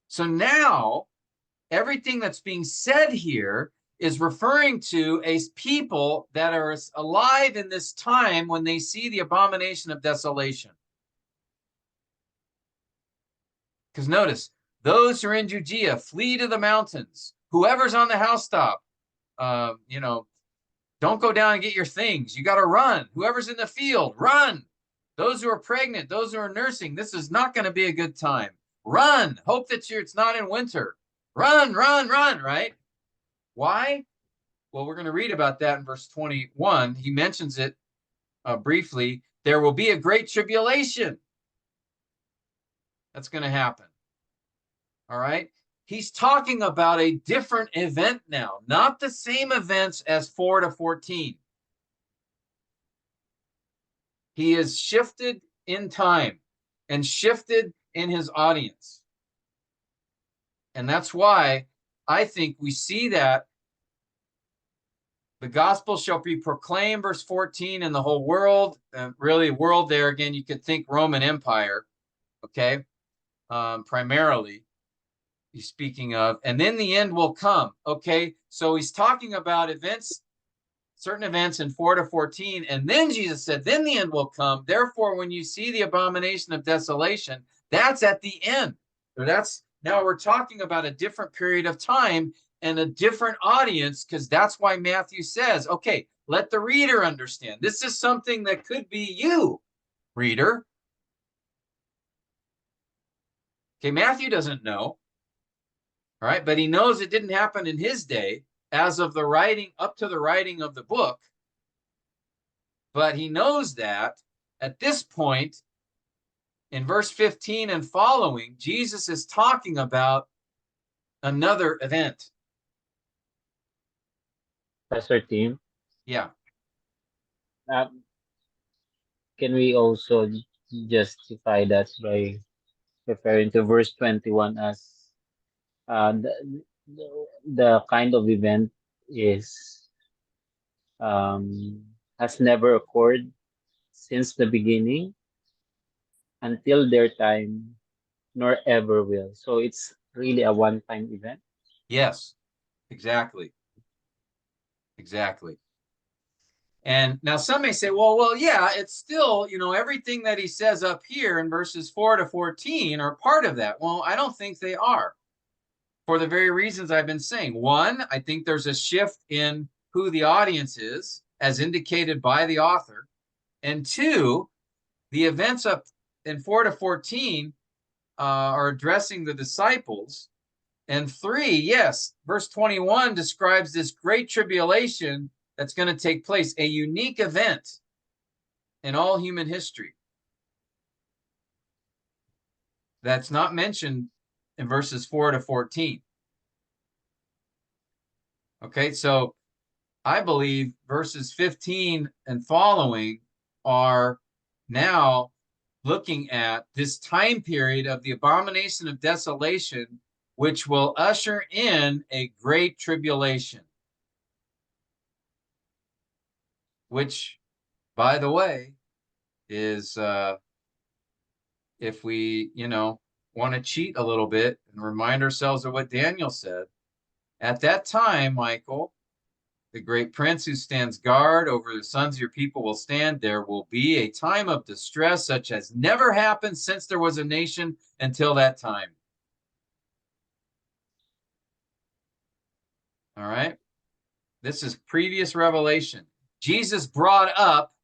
So now, everything that's being said here is referring to a people that are alive in this time when they see the abomination of desolation. Because notice, those who are in Judea, flee to the mountains. Whoever's on the housetop, don't go down and get your things. You got to run. Whoever's in the field, run. Those who are pregnant, those who are nursing, this is not going to be a good time. Run. Hope that it's not in winter. Run, run, run, right? Why? Well, we're going to read about that in verse 21. He mentions it briefly. There will be a great tribulation. That's going to happen. All right? He's talking about a different event now, not the same events as 4 to 14. He is shifted in time and shifted in his audience. And that's why I think we see that the gospel shall be proclaimed, verse 14, in the whole world. Really, world there, again, you could think Roman Empire, okay? Primarily, he's speaking of. And then the end will come, okay? So he's talking about events, certain events in 4 to 14. And then Jesus said, then the end will come. Therefore, when you see the abomination of desolation, that's at the end. So now we're talking about a different period of time and a different audience, because that's why Matthew says, okay, let the reader understand. This is something that could be you, reader. Okay, Matthew doesn't know, all right, but he knows it didn't happen in his day as of the writing, up to the writing of the book. But he knows that at this point, in verse 15 and following, Jesus is talking about another event. Pastor Tim, Yeah. can we also justify that by referring to verse 21 as the kind of event is has never occurred since the beginning until their time, nor ever will. So it's really a one-time event. Yes, exactly. Exactly. And now some may say, well, yeah, it's still, everything that he says up here in verses 4 to 14 are part of that. Well, I don't think they are, for the very reasons I've been saying. One, I think there's a shift in who the audience is, as indicated by the author. And two, the events up in 4 to 14 are addressing the disciples. And three, yes, verse 21 describes this great tribulation that's going to take place, a unique event in all human history that's not mentioned in verses 4 to 14. Okay, so I believe verses 15 and following are now looking at this time period of the abomination of desolation, which will usher in a great tribulation. Which, by the way, is if we, want to cheat a little bit and remind ourselves of what Daniel said. At that time, Michael, the great prince who stands guard over the sons of your people will stand. There will be a time of distress such as never happened since there was a nation until that time. All right. This is previous revelation. Jesus brought up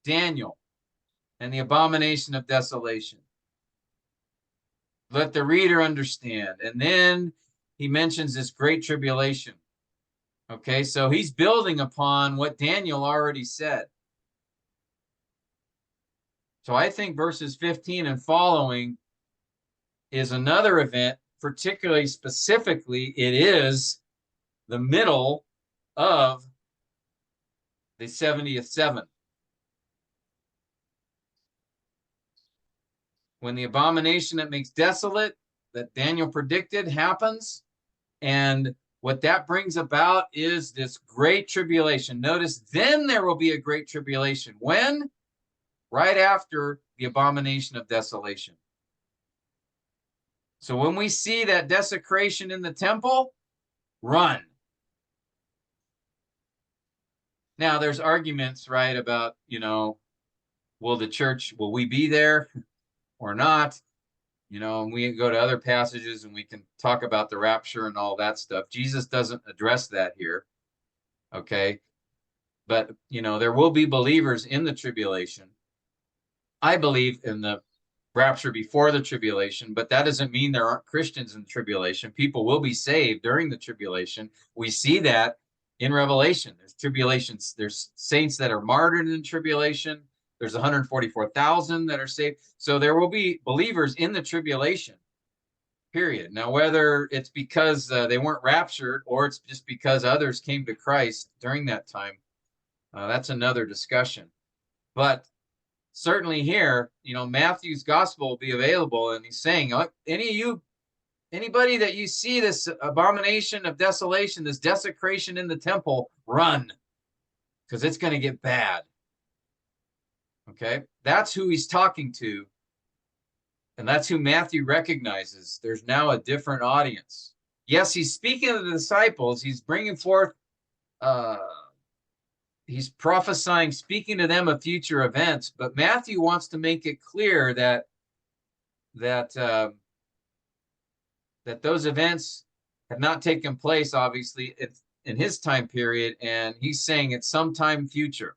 Daniel and the abomination of desolation. Let the reader understand. And then he mentions this great tribulation. Okay, so he's building upon what Daniel already said. So I think verses 15 and following is another event, particularly specifically, it is the middle of the 70th seven. When the abomination that makes desolate that Daniel predicted happens, and what that brings about is this great tribulation. Notice, then there will be a great tribulation. When? Right after the abomination of desolation. So when we see that desecration in the temple, run. Now, there's arguments, right, about, will we be there or not? And we go to other passages and we can talk about the rapture and all that stuff. Jesus doesn't address that here. Okay. But, there will be believers in the tribulation. I believe in the rapture before the tribulation, but that doesn't mean there aren't Christians in the tribulation. People will be saved during the tribulation. We see that in Revelation. There's tribulations. There's saints that are martyred in tribulation. There's 144,000 that are saved. So there will be believers in the tribulation, period. Now, whether it's because they weren't raptured or it's just because others came to Christ during that time, that's another discussion. But certainly here, Matthew's gospel will be available, and he's saying, anybody that you see this abomination of desolation, this desecration in the temple, run, because it's going to get bad. Okay, that's who he's talking to, and that's who Matthew recognizes. There's now a different audience. Yes, he's speaking to the disciples. He's bringing forth, he's prophesying, speaking to them of future events. But Matthew wants to make it clear that those events have not taken place, obviously, in his time period, and he's saying it's sometime future.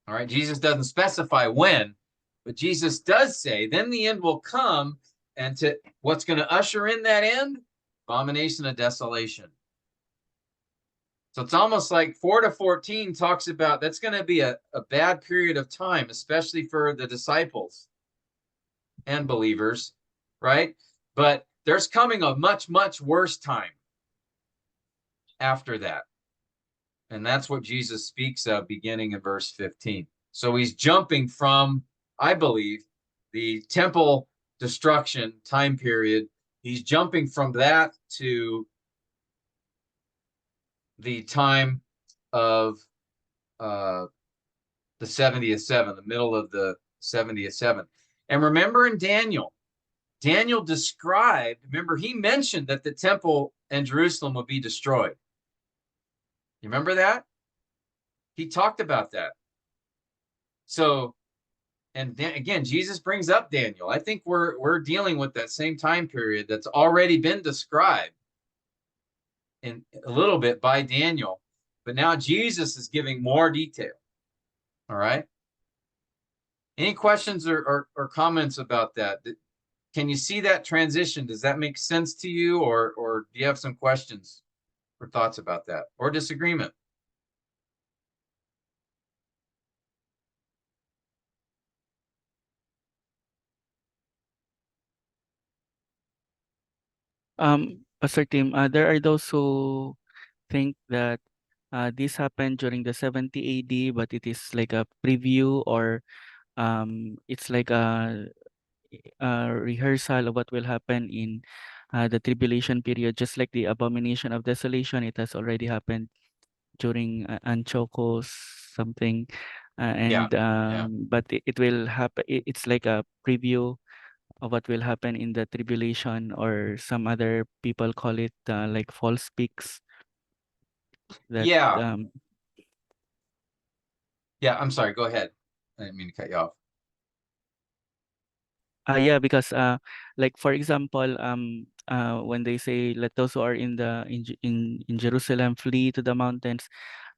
All right, Jesus doesn't specify when, but Jesus does say, then the end will come, and to what's going to usher in that end? Abomination of desolation. So it's almost like 4 to 14 talks about that's going to be a bad period of time, especially for the disciples and believers, right? But there's coming a much, much worse time after that. And that's what Jesus speaks of beginning in verse 15. So he's jumping from, I believe, the temple destruction time period. He's jumping from that to the time of the 70th seven, the middle of the 70th seven. And remember in Daniel described, remember he mentioned that the temple and Jerusalem would be destroyed. You remember that? He talked about that. So, and then again, Jesus brings up Daniel. I think we're dealing with that same time period that's already been described in a little bit by Daniel, but now Jesus is giving more detail. All right. Any questions or comments about that? Can you see that transition? Does that make sense to you, or do you have some questions or thoughts about that, or disagreement? Pastor Tim, there are those who think that this happened during the 70 AD, but it is like a preview, or it's like a rehearsal of what will happen in the tribulation period, just like the abomination of desolation. It has already happened during Antiochus something, Yeah, and but it will happen. It's like a preview of what will happen in the tribulation, or some other people call it like false peaks. That yeah, yeah. I'm sorry. Go ahead. I didn't mean to cut you off. Yeah, because like for example, when they say let those who are in Jerusalem flee to the mountains,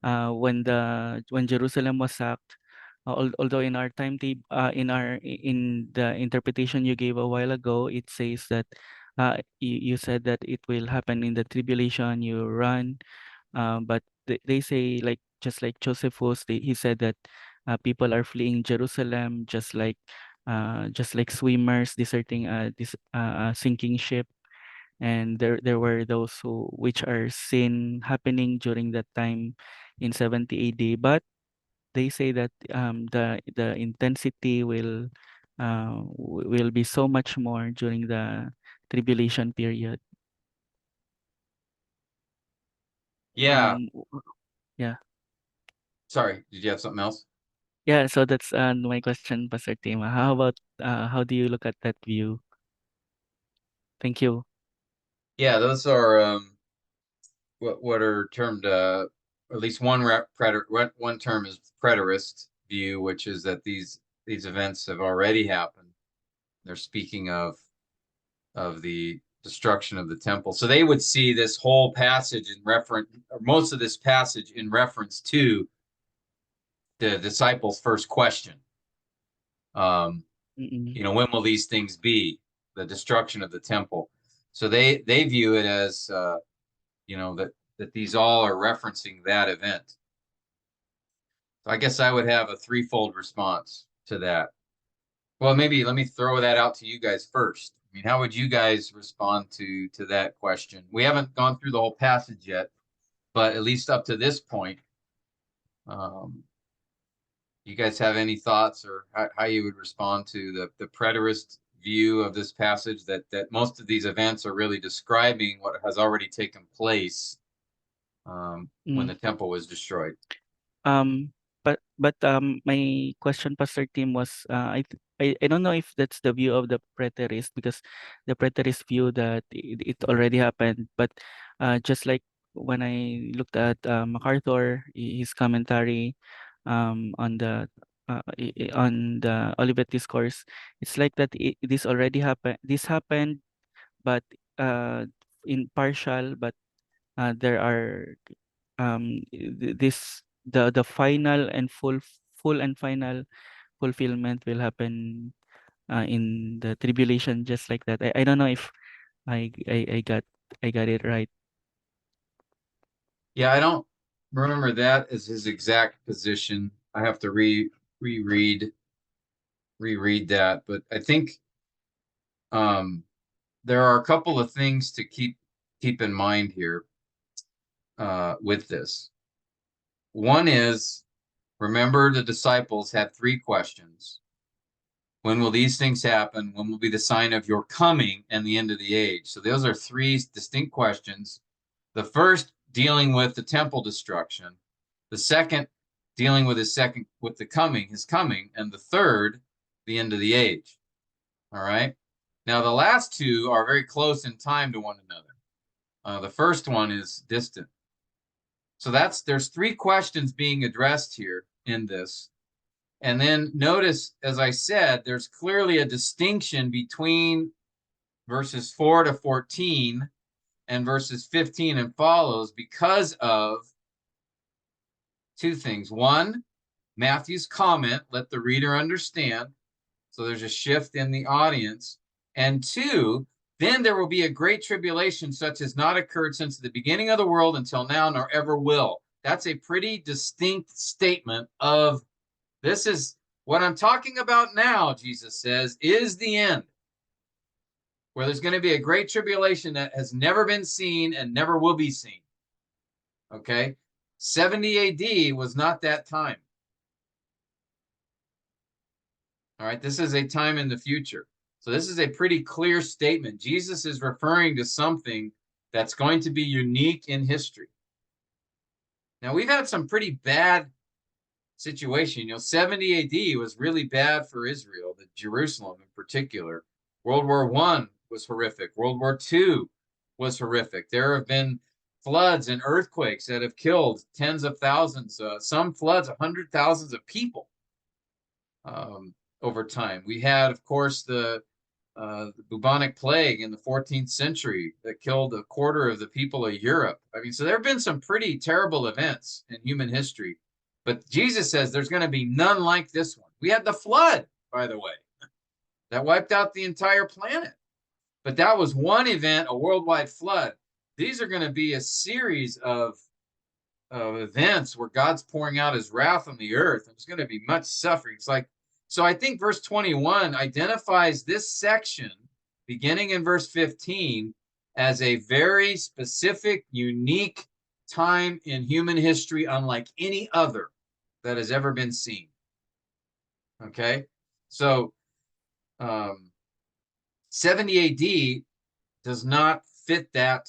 when Jerusalem was sacked, although in our timetable, in the interpretation you gave a while ago, it says that you said that it will happen in the tribulation, you run, but they say, like just like Josephus, he said that people are fleeing Jerusalem, just like swimmers deserting a sinking ship. And there were those who which are seen happening during that time in 70 AD, but they say that the intensity will be so much more during the tribulation period. Yeah. Um yeah. Sorry. Did you have something else? Yeah, so that's my question, Pastor Tim. How do you look at that view? Thank you. Yeah, those are what are termed at least one term is preterist view, which is that these events have already happened. They're speaking of the destruction of the temple. So they would see this whole passage in reference, or most of this passage in reference to the disciples' first question. Mm-mm. When will these things be? The destruction of the temple. So they view it as that these all are referencing that event. So I guess I would have a threefold response to that. Well, maybe let me throw that out to you guys first. I mean, how would you guys respond to that question? We haven't gone through the whole passage yet, but at least up to this point, you guys have any thoughts or how you would respond to the preterist view of this passage, that most of these events are really describing what has already taken place when Mm. the temple was destroyed? Um, but my question, Pastor Tim, was I don't know if that's the view of the preterist, because the preterist view that it already happened. But just like when I looked at MacArthur, his commentary on the Olivet Discourse, it's like that this already happened. This happened, but uh, in partial, but there are this the final and full and final fulfillment will happen in the tribulation, just like that. I don't know if I got it right. Yeah, I don't remember that as his exact position. I have to reread that, but I think there are a couple of things to keep in mind here with this. One is, remember, the disciples had three questions. When will these things happen? When will be the sign of your coming and the end of the age? So those are three distinct questions. The first dealing with the temple destruction, the second dealing with his coming, and the third, the end of the age. All right. Now the last two are very close in time to one another. The first one is distant. So there's three questions being addressed here in this. And then notice, as I said, there's clearly a distinction between verses 4 to 14 and verses 15 and follows because of two things. One, Matthew's comment, let the reader understand. So there's a shift in the audience. And two, then there will be a great tribulation such as not occurred since the beginning of the world until now, nor ever will. That's a pretty distinct statement of this is what I'm talking about now, Jesus says, is the end, where there's going to be a great tribulation that has never been seen and never will be seen. Okay? 70 AD was not that time. All right, this is a time in the future. So this is a pretty clear statement. Jesus is referring to something that's going to be unique in history. Now, we've had some pretty bad situation. 70 AD was really bad for Israel, the Jerusalem in particular. World War I was horrific. World War II was horrific. There have been floods and earthquakes that have killed tens of thousands, some floods, hundreds of thousands of people over time. We had, of course, the bubonic plague in the 14th century that killed a quarter of the people of Europe. I mean, so there have been some pretty terrible events in human history. But Jesus says there's going to be none like this one. We had the flood, by the way, that wiped out the entire planet. But that was one event, a worldwide flood. These are going to be a series of events where God's pouring out his wrath on the earth. There's going to be much suffering. It's like, so I think verse 21 identifies this section, beginning in verse 15, as a very specific, unique time in human history, unlike any other that has ever been seen. Okay, so 70 AD does not fit that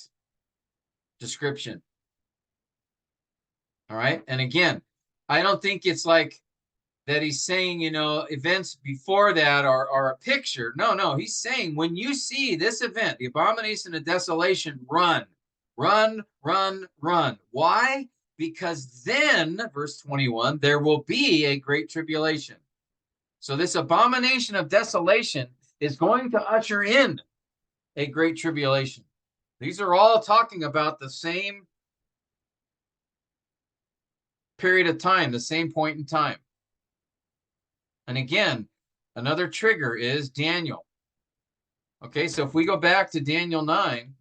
description. All right, and again, I don't think it's like that he's saying, events before that are a picture. No, he's saying when you see this event, the abomination of desolation, run. Why? Because then, verse 21, there will be a great tribulation. So this abomination of desolation is going to usher in a great tribulation. These are all talking about the same period of time, the same point in time. And again, another trigger is Daniel. Okay, so if we go back to Daniel 9,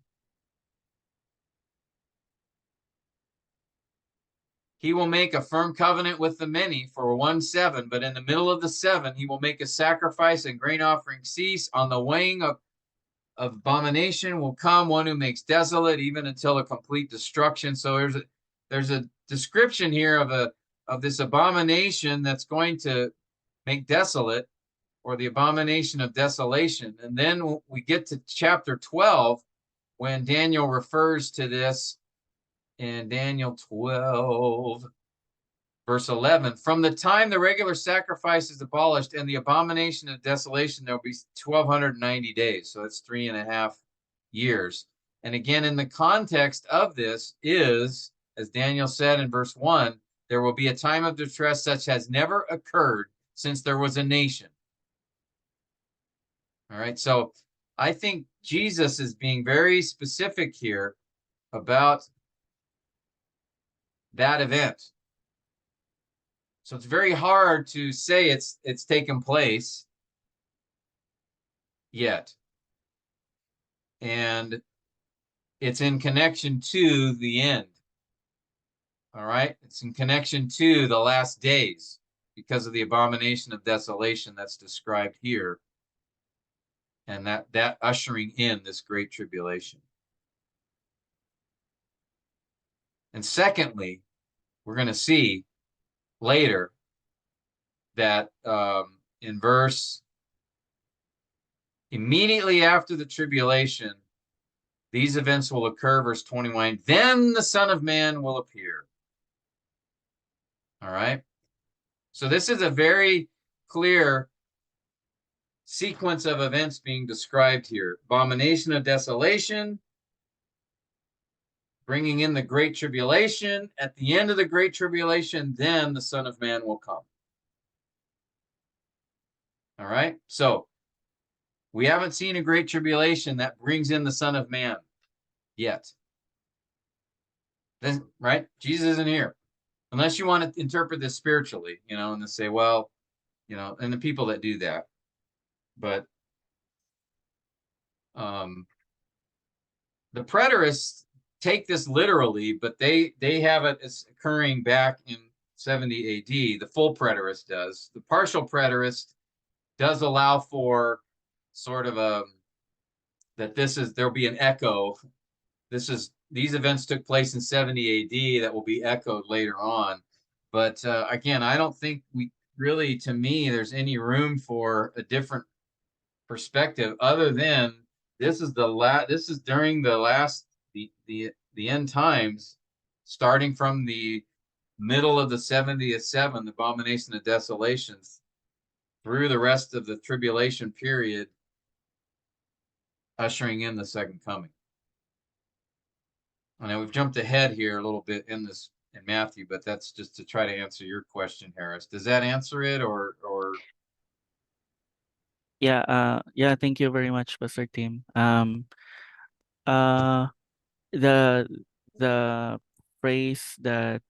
he will make a firm covenant with the many for 1 7, but in the middle of the 7, he will make a sacrifice and grain offering cease. On the wing of abomination will come one who makes desolate, even until a complete destruction. So there's a description here of this abomination that's going to make desolate, or the abomination of desolation. And then we get to chapter 12, when Daniel refers to this in Daniel 12, verse 11. From the time the regular sacrifice is abolished and the abomination of desolation, there will be 1,290 days. So that's 3.5 years. And again, in the context of this is, as Daniel said in verse 1, there will be a time of distress such as never occurred since there was a nation. All right, so I think Jesus is being very specific here about that event. So it's very hard to say it's taken place yet. And it's in connection to the end. All right, it's in connection to the last days because of the abomination of desolation that's described here. And that ushering in this great tribulation. And secondly, we're going to see later that in verse, immediately after the tribulation, these events will occur, verse 21, then the Son of Man will appear. All right. So this is a very clear sequence of events being described here. Abomination of desolation, bringing in the great tribulation. At the end of the great tribulation, then the Son of Man will come. All right, so we haven't seen a great tribulation that brings in the Son of Man yet. Then, right? Jesus isn't here. Unless you want to interpret this spiritually, you know, and to say, well, you know, and the people that do that. But the preterists take this literally, but they have it as occurring back in 70 AD. The full preterist does. The partial preterist does allow for sort of a that there'll be an echo. These events took place in 70 AD that will be echoed later on. But again, I don't think we really, to me, there's any room for a different perspective other than this is during the end times, starting from the middle of the 70th seven, the abomination of desolations, through the rest of the tribulation period, ushering in the second coming. I know we've jumped ahead here a little bit in Matthew, but that's just to try to answer your question, Harris. Does that answer it, or? Yeah, thank you very much, Pastor Tim. Uh, the the phrase that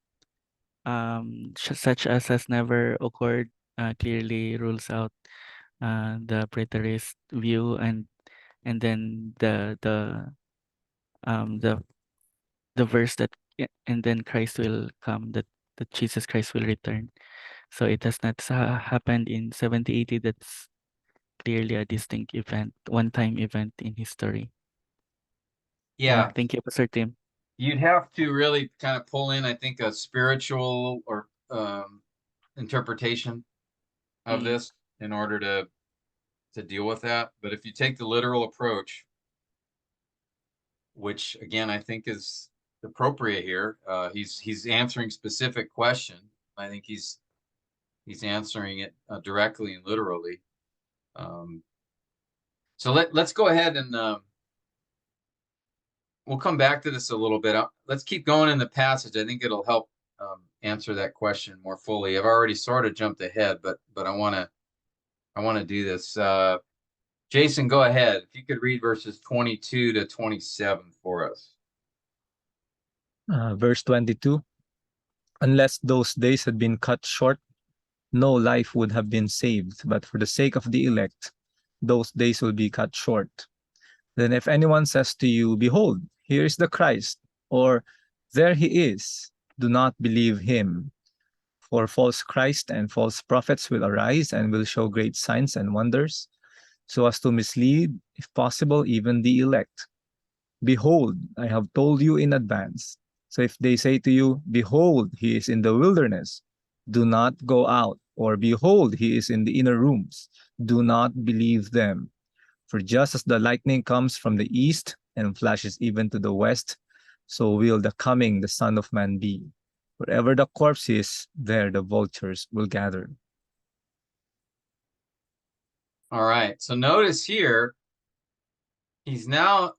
such as has never occurred clearly rules out the preterist view, and then the verse that and then Christ will come, that Jesus Christ will return. So it has not happened in 70 AD. That's clearly a distinct event, one-time event in history. Yeah, Thank you, Pastor Tim. you'd have to really kind of pull in, I think, a spiritual or interpretation of this in order to deal with that. But if you take the literal approach, which again I think is appropriate here, he's answering specific question. I think he's answering it directly and literally. So let's go ahead and we'll come back to this a little bit. Let's keep going in the passage. I think it'll help answer that question more fully. I've already sort of jumped ahead, but I want to do this. Jason, go ahead. If you could read verses 22 to 27 for us. Verse 22. Unless those days had been cut short, no life would have been saved, but for the sake of the elect, those days will be cut short. Then if anyone says to you, behold, here is the Christ, or there he is, do not believe him. For false Christ and false prophets will arise and will show great signs and wonders, so as to mislead, if possible, even the elect. Behold, I have told you in advance. So if they say to you, behold, he is in the wilderness, do not go out, or behold, he is in the inner rooms, do not believe them. For just as the lightning comes from the east and flashes even to the west, so will the coming the Son of Man be. Wherever the corpse is, there the vultures will gather. All right. So notice here, he's now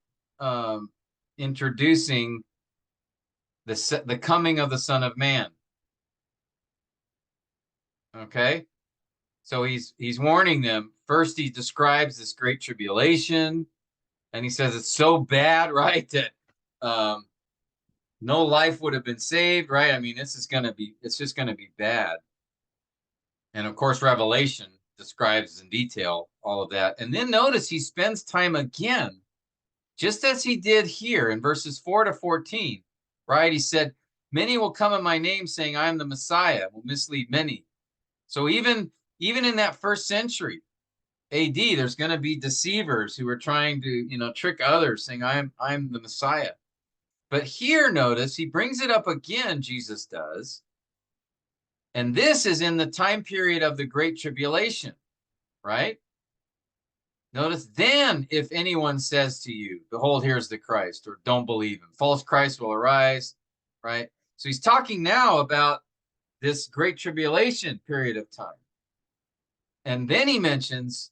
introducing the coming of the Son of Man. Okay. So he's warning them. First, he describes this great tribulation, and he says it's so bad, right, that no life would have been saved, right? I mean, it's just going to be bad. And of course, Revelation describes in detail all of that. And then notice he spends time again, just as he did here in verses 4 to 14, right? He said, many will come in my name saying, I am the Messiah, will mislead many. So even in that first century AD, there's going to be deceivers who are trying to, trick others saying, I'm the Messiah. But here, notice, he brings it up again, Jesus does. And this is in the time period of the Great Tribulation, right? Notice, then if anyone says to you, behold, here's the Christ, or don't believe him, false Christ will arise, right? So he's talking now about this Great Tribulation period of time. And then he mentions,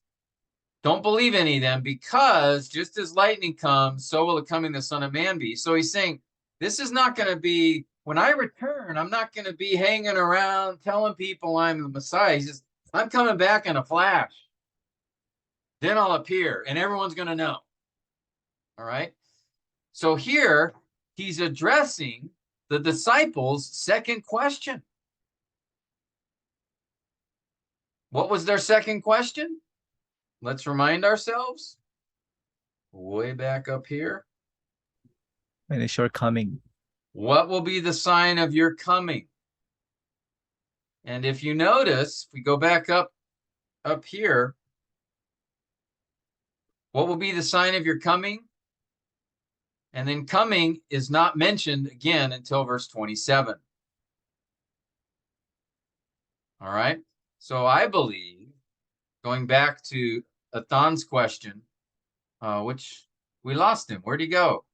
don't believe any of them, because just as lightning comes, so will the coming of the Son of Man be. So he's saying, This is not going to be, when I return, I'm not going to be hanging around telling people I'm the Messiah. He says, I'm coming back in a flash. Then I'll appear and everyone's going to know. All right. So here he's addressing the disciples' second question. What was their second question? Let's remind ourselves. Way back up here. When is your coming? What will be the sign of your coming? And if you notice, if we go back up here, what will be the sign of your coming? And then coming is not mentioned again until verse 27. All right. So I believe, going back to Athan's question, which we lost him. Where'd he go?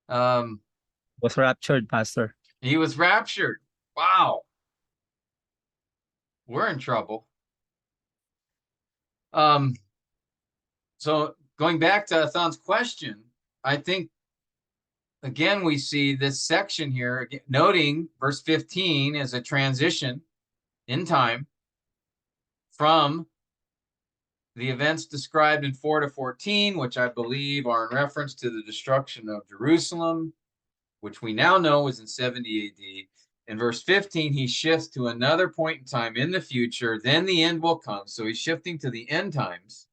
Was raptured, Pastor. He was raptured. Wow. We're in trouble. So going back to Athan's question, I think, again, we see this section here, noting verse 15 as a transition in time from the events described in 4 to 14, which I believe are in reference to the destruction of Jerusalem, which we now know is in 70 AD. In verse 15, he shifts to another point in time in the future. Then the end will come. So he's shifting to the end times.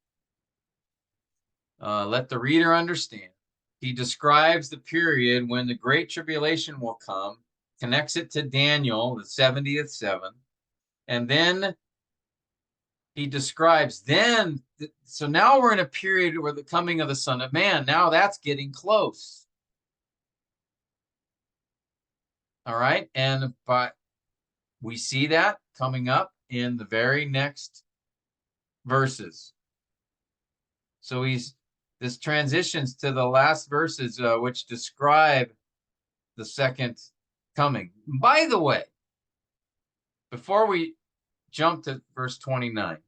Let the reader understand. He describes the period when the Great Tribulation will come, connects it to Daniel, the 70th seven, and then he describes so now we're in a period where the coming of the Son of Man, now that's getting close. All right, but we see that coming up in the very next verses. So this transitions to the last verses, which describe the second coming. By the way, before we jump to verse 29,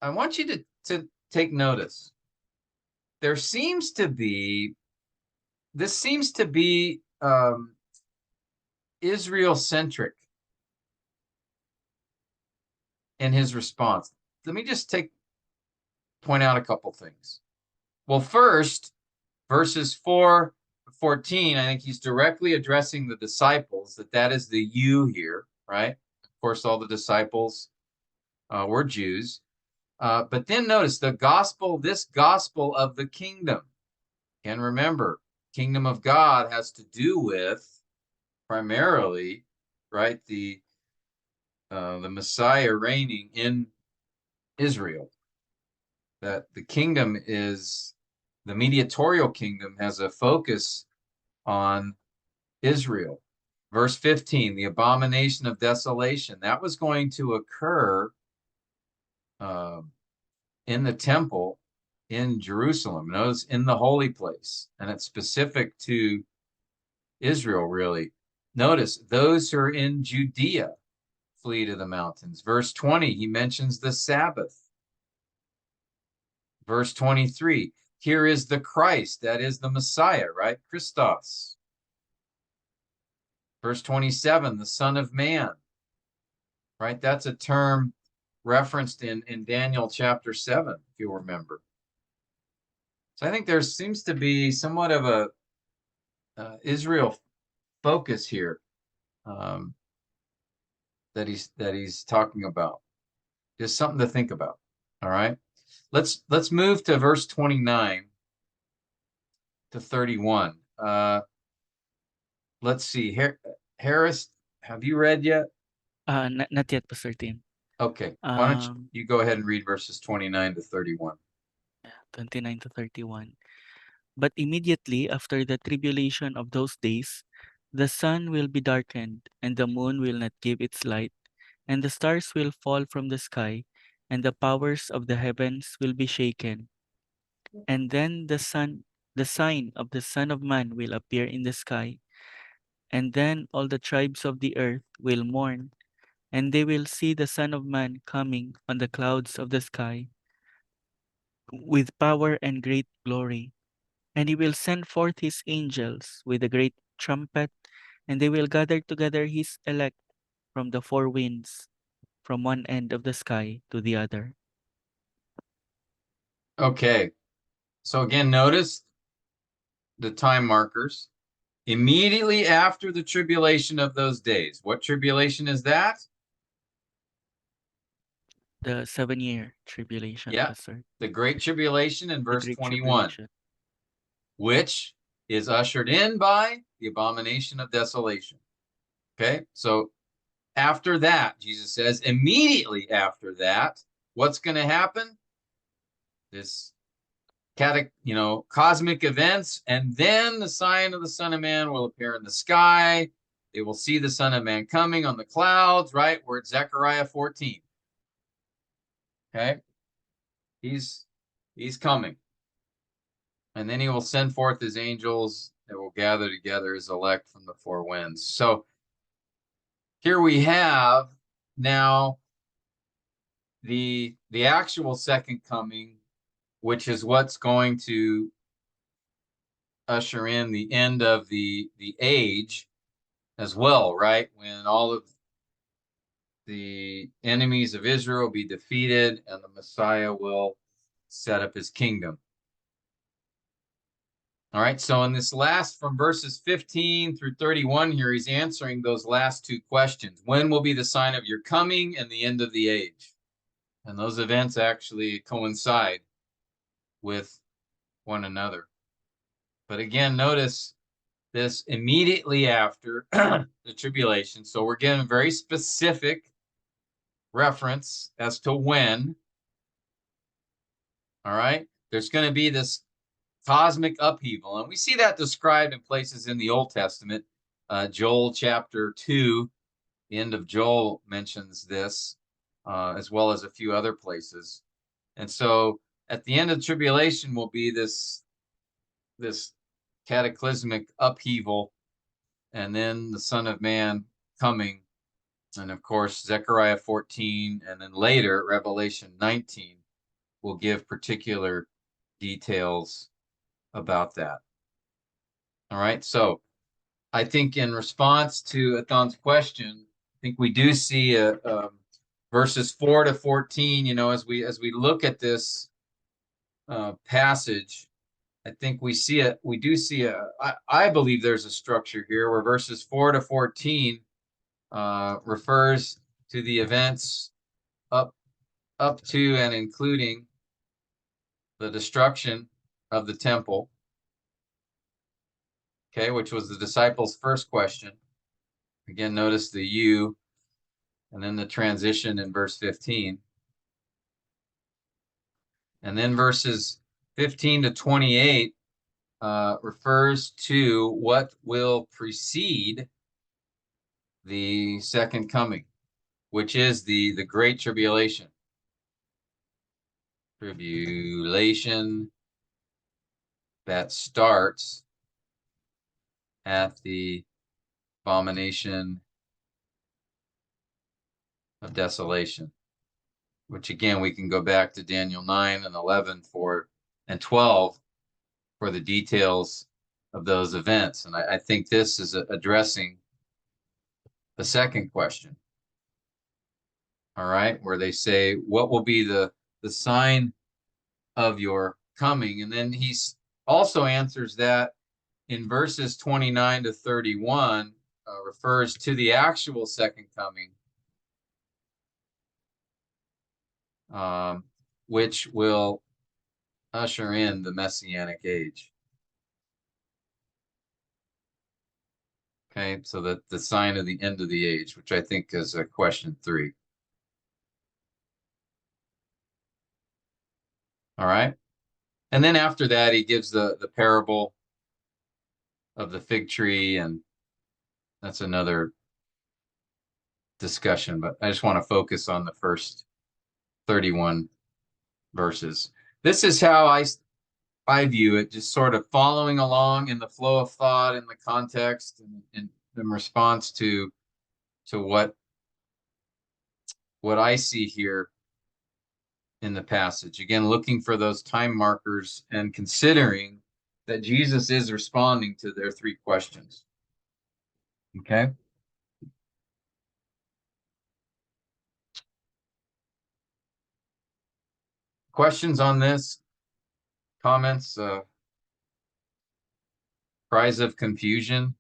I want you to take notice. This seems to be Israel-centric in his response. Let me just point out a couple things. Well, first, verses 4 to 14, I think he's directly addressing the disciples, that is the you here, right? Of course, all the disciples were Jews. But then notice this gospel of the kingdom. And remember, kingdom of God has to do with primarily, right, the Messiah reigning in Israel. That the kingdom is, the mediatorial kingdom has a focus on Israel. Verse 15, the abomination of desolation, that was going to occur in the temple in Jerusalem. Notice, in the holy place, and it's specific to Israel, really. Notice, those who are in Judea flee to the mountains. Verse 20, he mentions the Sabbath. Verse 23, here is the Christ, that is the Messiah, right? Christos. Verse 27, the Son of Man, right? That's a term referenced in Daniel chapter 7, if you'll remember. So I think there seems to be somewhat of a Israel focus here that he's talking about. Just something to think about. All right, let's move to verse 29 to 31. Let's see. Harris, have you read yet? Not yet, Pastor Tim. Okay. Why don't you go ahead and read verses 29 to 31. 29 to 31. But immediately after the tribulation of those days, the sun will be darkened, and the moon will not give its light, and the stars will fall from the sky, and the powers of the heavens will be shaken. And then the sign of the Son of Man will appear in the sky, and then all the tribes of the earth will mourn, and they will see the Son of Man coming on the clouds of the sky with power and great glory. And he will send forth his angels with a great trumpet, and they will gather together his elect from the four winds, from one end of the sky to the other. Okay. So again, notice the time markers. Immediately after the tribulation of those days. What tribulation is that? The 7-year tribulation, Yeah, Pastor. the Great Tribulation in The verse great 21, tribulation. which is ushered in by the abomination of desolation. Okay, so after that, Jesus says, immediately after that, what's going to happen? This cosmic events, and then the sign of the Son of Man will appear in the sky. They will see the Son of Man coming on the clouds, right? We're at Zechariah 14. Okay, he's coming, and then he will send forth his angels that will gather together his elect from the four winds. So here we have now the actual second coming, which is what's going to usher in the end of the age as well, right? When all of the enemies of Israel will be defeated and the Messiah will set up his kingdom. All right, so in this last, from verses 15 through 31 here, he's answering those last two questions. When will be the sign of your coming and the end of the age? And those events actually coincide with one another. But again, notice this immediately after the tribulation. So we're getting a very specific reference as to when. All right, there's going to be this cosmic upheaval, and we see that described in places in the Old Testament. Joel chapter 2, the end of Joel mentions this, as well as a few other places. And so at the end of the tribulation will be this cataclysmic upheaval, and then the Son of Man coming. And of course, Zechariah 14, and then later, Revelation 19 will give particular details about that. All right, so I think in response to Athan's question, I think we do see verses 4 to 14. As we look at this passage, I think we see it. We do see I believe there's a structure here where verses 4 to 14 refers to the events up to and including the destruction of the temple. Okay, which was the disciples' first question. Again, notice the you, and then the transition in verse 15. And then verses 15 to 28 refers to what will precede the second coming, which is the Great Tribulation. Tribulation that starts at the abomination of desolation, which again, we can go back to Daniel 9 and 11 and 12 for the details of those events. And I think this is addressing the second question. All right, where they say, what will be the sign of your coming? And then he also answers that in verses 29 to 31, refers to the actual second coming, which will usher in the Messianic age. Okay, so the sign of the end of the age, which I think is question 3. All right, and then after that, he gives the parable of the fig tree, and that's another discussion, but I just want to focus on the first 31 verses. This is how I view it, just sort of following along in the flow of thought, in the context, and in response to what I see here. in the passage. Again, looking for those time markers and considering that Jesus is responding to their three questions. Okay. Questions on this? Comments? Cries of confusion?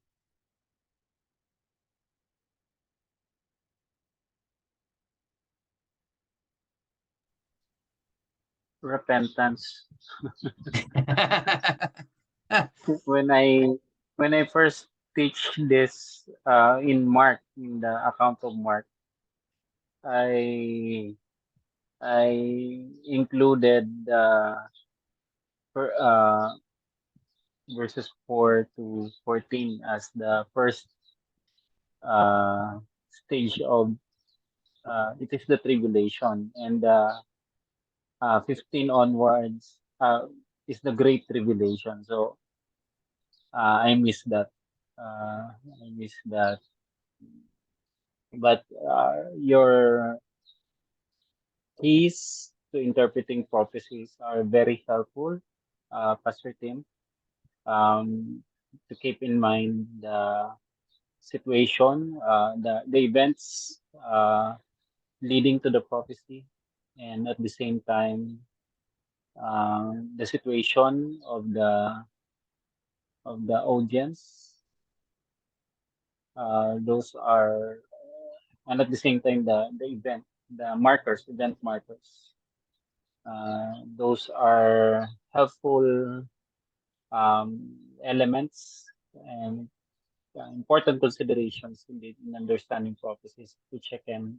Repentance. When I first teach this in Mark, in the account of Mark, I included verses 4 to 14 as the first stage of it is the tribulation, and 15 onwards is the great tribulation. So I miss that. I miss that. But your keys to interpreting prophecies are very helpful, Pastor Tim. To keep in mind the situation, the events leading to the prophecy, and at the same time, the situation of the audience. Those are, and at the same time, the event, the markers, event markers. Those are helpful elements and important considerations in understanding prophecies, which I can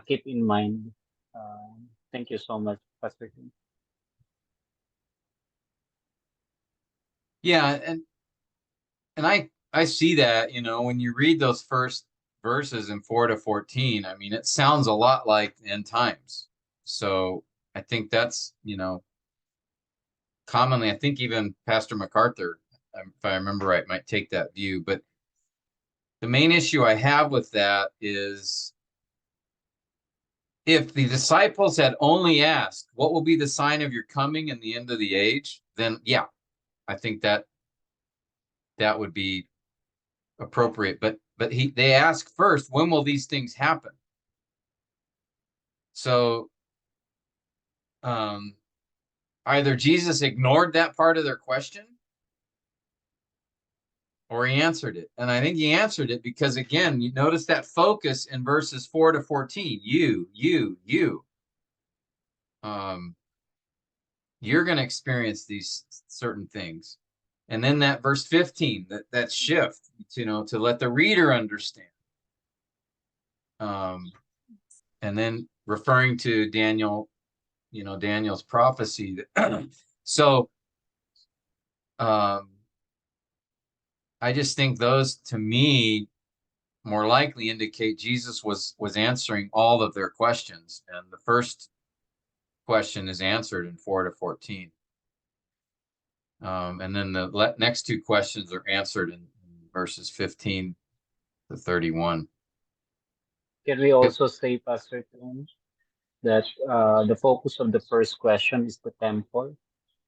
keep in mind. Thank you so much, Pastor Tim. Yeah, and I see that, when you read those first verses in 4 to 14, I mean, it sounds a lot like end times. So I think that's, commonly, I think even Pastor MacArthur, if I remember right, might take that view. But the main issue I have with that is if the disciples had only asked, what will be the sign of your coming and the end of the age? Then, yeah, I think that would be appropriate. But they ask first, when will these things happen? So either Jesus ignored that part of their question or he answered it. And I think he answered it because, again, you notice that focus in verses 4 to 14. You. You're going to experience these certain things. And then that verse 15, that shift, to let the reader understand. And then referring to Daniel, Daniel's prophecy. So I just think those, to me, more likely indicate Jesus was answering all of their questions. And the first question is answered in 4 to 14. And then the next two questions are answered in verses 15 to 31. Can we also say, Pastor Tim, that the focus of the first question is the temple?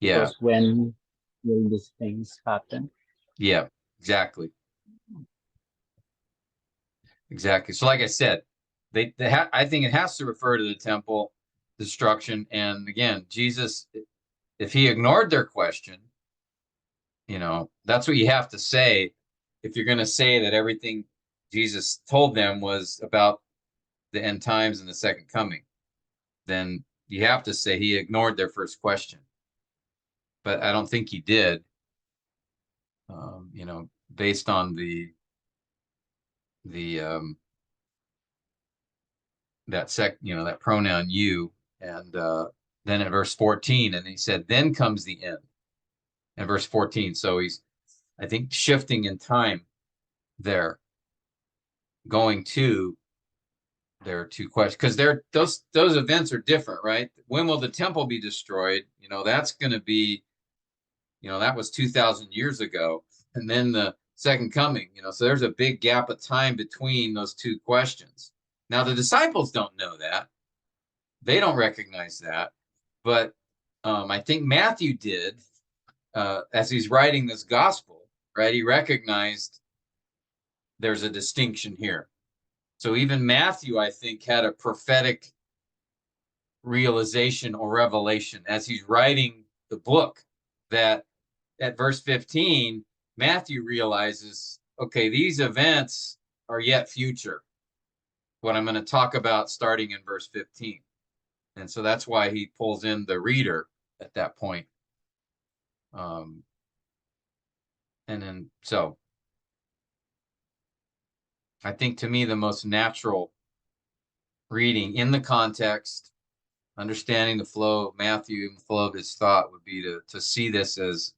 Yeah. Because when will these things happen? Yeah, exactly. Exactly. So like I said, I think it has to refer to the temple destruction. And again, Jesus, if he ignored their question, that's what you have to say. If you're going to say that everything Jesus told them was about the end times and the second coming, then you have to say he ignored their first question. But I don't think he did, based on that pronoun you. And then in verse 14, and he said, then comes the end. In verse 14. So he's, I think, shifting in time there, going to their two questions, because those events are different, right? When will the temple be destroyed? That's going to be, that was 2,000 years ago. And then the second coming, so there's a big gap of time between those two questions. Now, the disciples don't know that. They don't recognize that, but I think Matthew did, as he's writing this gospel, right? He recognized there's a distinction here. So even Matthew, I think, had a prophetic realization or revelation as he's writing the book, that at verse 15, Matthew realizes, okay, these events are yet future, what I'm going to talk about starting in verse 15. And so that's why he pulls in the reader at that point. And then, so I think, to me, the most natural reading in the context, understanding the flow of Matthew and the flow of his thought, would be to see this as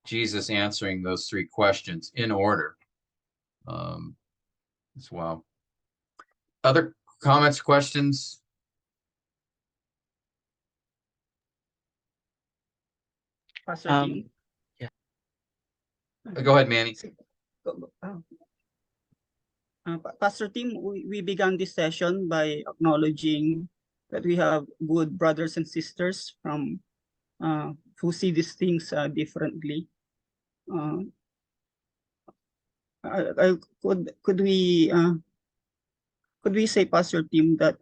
Jesus answering those three questions in order, as well. Other comments, questions? Pastor Um, Tim. Go ahead, Manny. Pastor Tim, we began this session by acknowledging that we have good brothers and sisters from who see these things differently. Could we say, Pastor Tim, that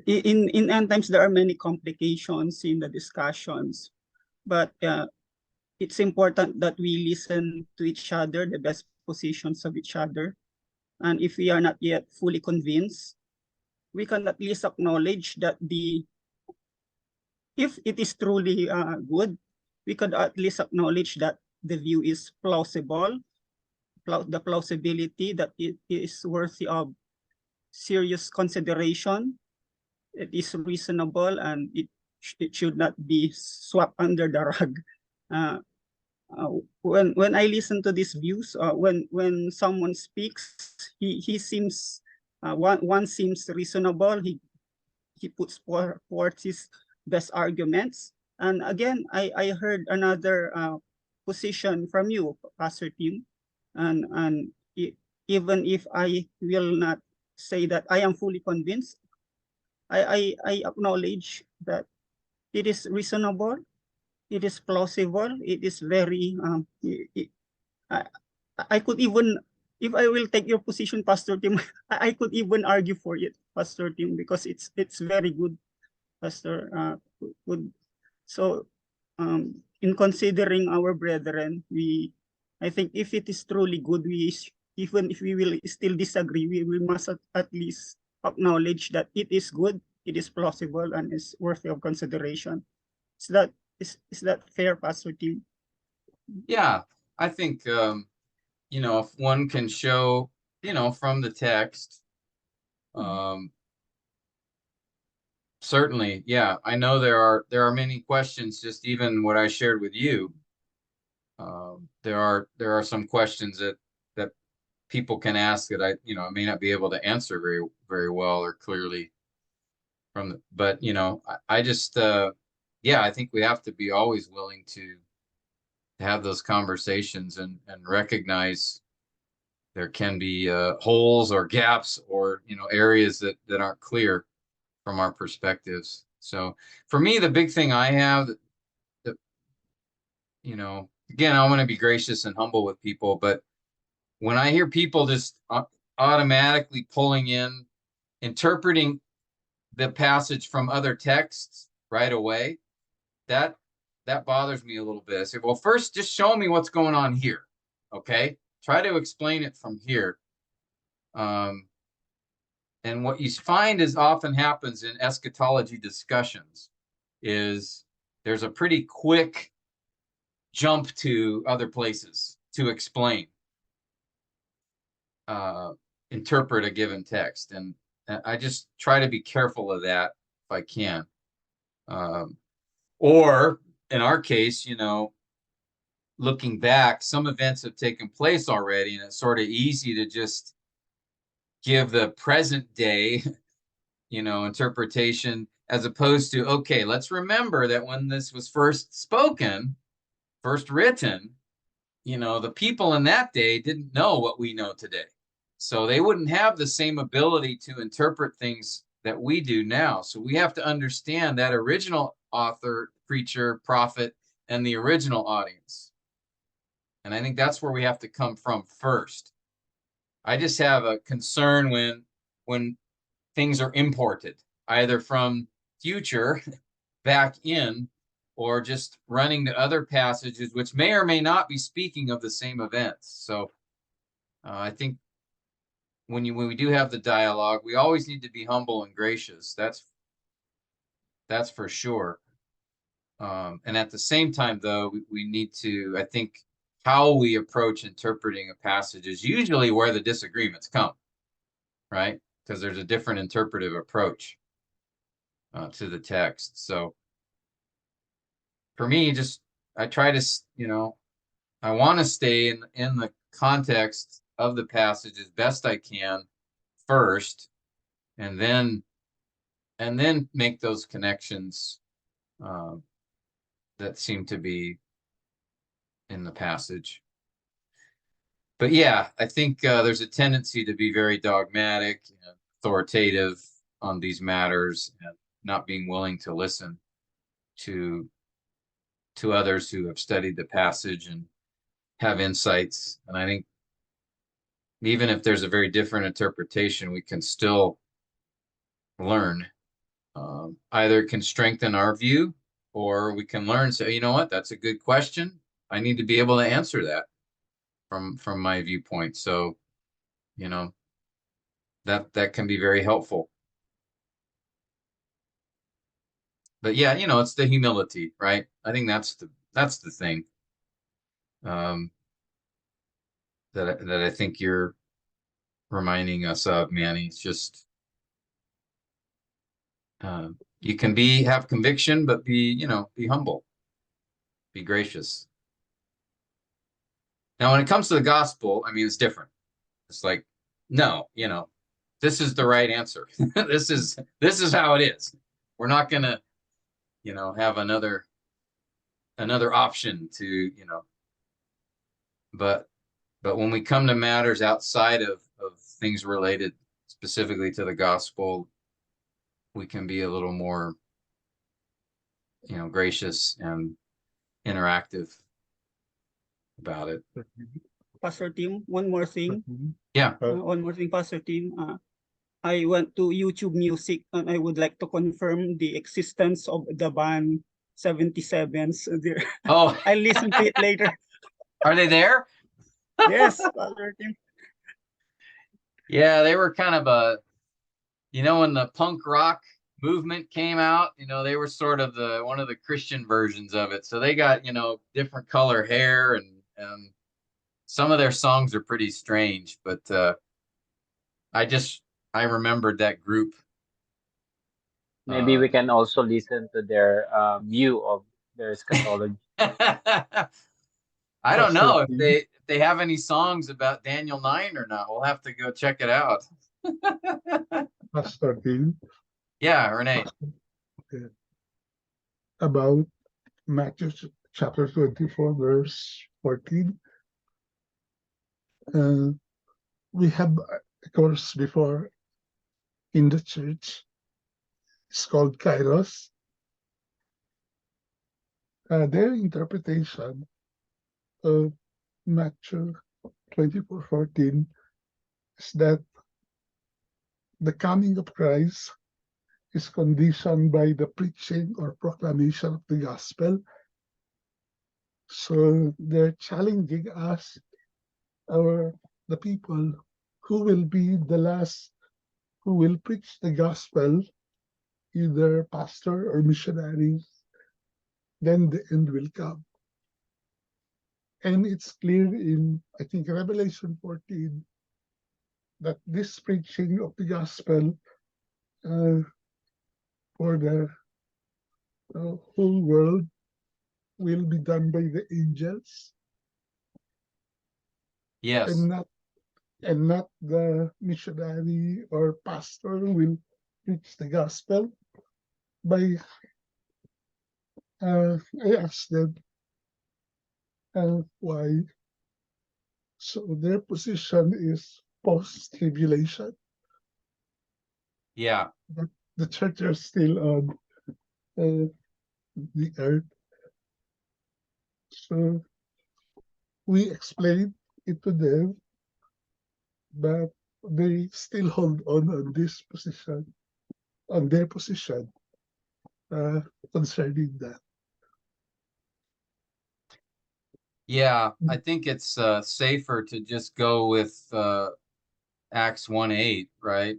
in end times there are many complications in the discussions, but it's important that we listen to each other, the best positions of each other. And if we are not yet fully convinced, we can at least acknowledge that if it is truly good, we could at least acknowledge that the view is plausible, the plausibility that it is worthy of serious consideration, it is reasonable, and it should not be swept under the rug. When I listen to these views, when someone speaks, he seems one seems reasonable. He puts forth his best arguments. And again, I heard another position from you, Pastor Tim, and even if I will not say that I am fully convinced, I acknowledge that it is reasonable, it is plausible, it is very I could even, if I will take your position, Pastor Tim, I could even argue for it, Pastor Tim, because it's very good, Pastor. Good. So in considering our brethren, I think if it is truly good, even if we will still disagree, we must at least acknowledge that it is good, it is plausible, and is worthy of consideration. Is that fair, Pastor Tim? Yeah, I think, if one can show, from the text, certainly, yeah. I know there are many questions, just even what I shared with you. There are some questions that people can ask that I may not be able to answer very, very well or clearly but I just, I think we have to be always willing to have those conversations and recognize there can be holes or gaps or areas that aren't clear from our perspectives. So for me, the big thing I have that again, I want to be gracious and humble with people, but when I hear people just automatically pulling in, interpreting the passage from other texts right away, that bothers me a little bit. I say, well, first, just show me what's going on here. Okay, try to explain it from here. And what you find is often happens in eschatology discussions is there's a pretty quick jump to other places to explain, interpret a given text. And I just try to be careful of that if I can. Or in our case, looking back, some events have taken place already, and it's sort of easy to just give the present day, interpretation, as opposed to, okay, let's remember that when this was first spoken, first written, the people in that day didn't know what we know today. So they wouldn't have the same ability to interpret things that we do now. So we have to understand that original author, preacher, prophet, and the original audience. And I think that's where we have to come from first. I just have a concern when things are imported, either from future back in, or just running to other passages, which may or may not be speaking of the same events. So I think when we do have the dialogue, we always need to be humble and gracious. That's for sure. And at the same time, though, we need to, I think, how we approach interpreting a passage is usually where the disagreements come, right? Because there's a different interpretive approach to the text. So for me, just I try to, I want to stay in the context of the passage as best I can first, and then make those connections that seem to be in the passage. But yeah, I think there's a tendency to be very dogmatic and authoritative on these matters, and not being willing to listen to others who have studied the passage and have insights. And I think even if there's a very different interpretation, we can still learn. Either can strengthen our view, or we can learn, say, you know what, that's a good question. I need to be able to answer that from my viewpoint. So, that can be very helpful. But yeah, it's the humility, right? I think that's the thing that I think you're reminding us of, Manny. It's just you can have conviction, but be humble, be gracious. Now, when it comes to the gospel, I mean, it's different. It's like, no, this is the right answer. This is how it is. We're not gonna, have another option to, but when we come to matters outside of things related specifically to the gospel, we can be a little more, gracious and interactive about it. Pastor Tim, one more thing. Yeah. One more thing, Pastor Tim. I went to YouTube Music and I would like to confirm the existence of the band 77s there. Oh, I'll listen to it later. Are they there? Yes, Pastor Tim. Yeah, they were kind of when the punk rock movement came out, they were sort of one of the Christian versions of it. So they got, different color hair, and some of their songs are pretty strange, but I remembered that group. Maybe we can also listen to their view of their eschatology. I don't know if they have any songs about Daniel 9 or not. We'll have to go check it out. Pastor Tim. Yeah, Renee. Okay. About Matthew chapter 24, verse 14. We have a course before in the church. It's called Kairos. Their interpretation of Matthew 24:14 is that the coming of Christ is conditioned by the preaching or proclamation of the gospel. So they're challenging us, the people who will be the last, who will preach the gospel, either pastor or missionaries, then the end will come. And it's clear in, I think, Revelation 14, that this preaching of the gospel for the whole world will be done by the angels. Yes. And not the missionary or pastor who will preach the gospel. I asked them why. So their position is post-tribulation. Yeah. But the church are still on the earth. So we explained it to them, but they still hold on this position, on their position concerning that. Yeah, I think it's safer to just go with Acts 1:8, right?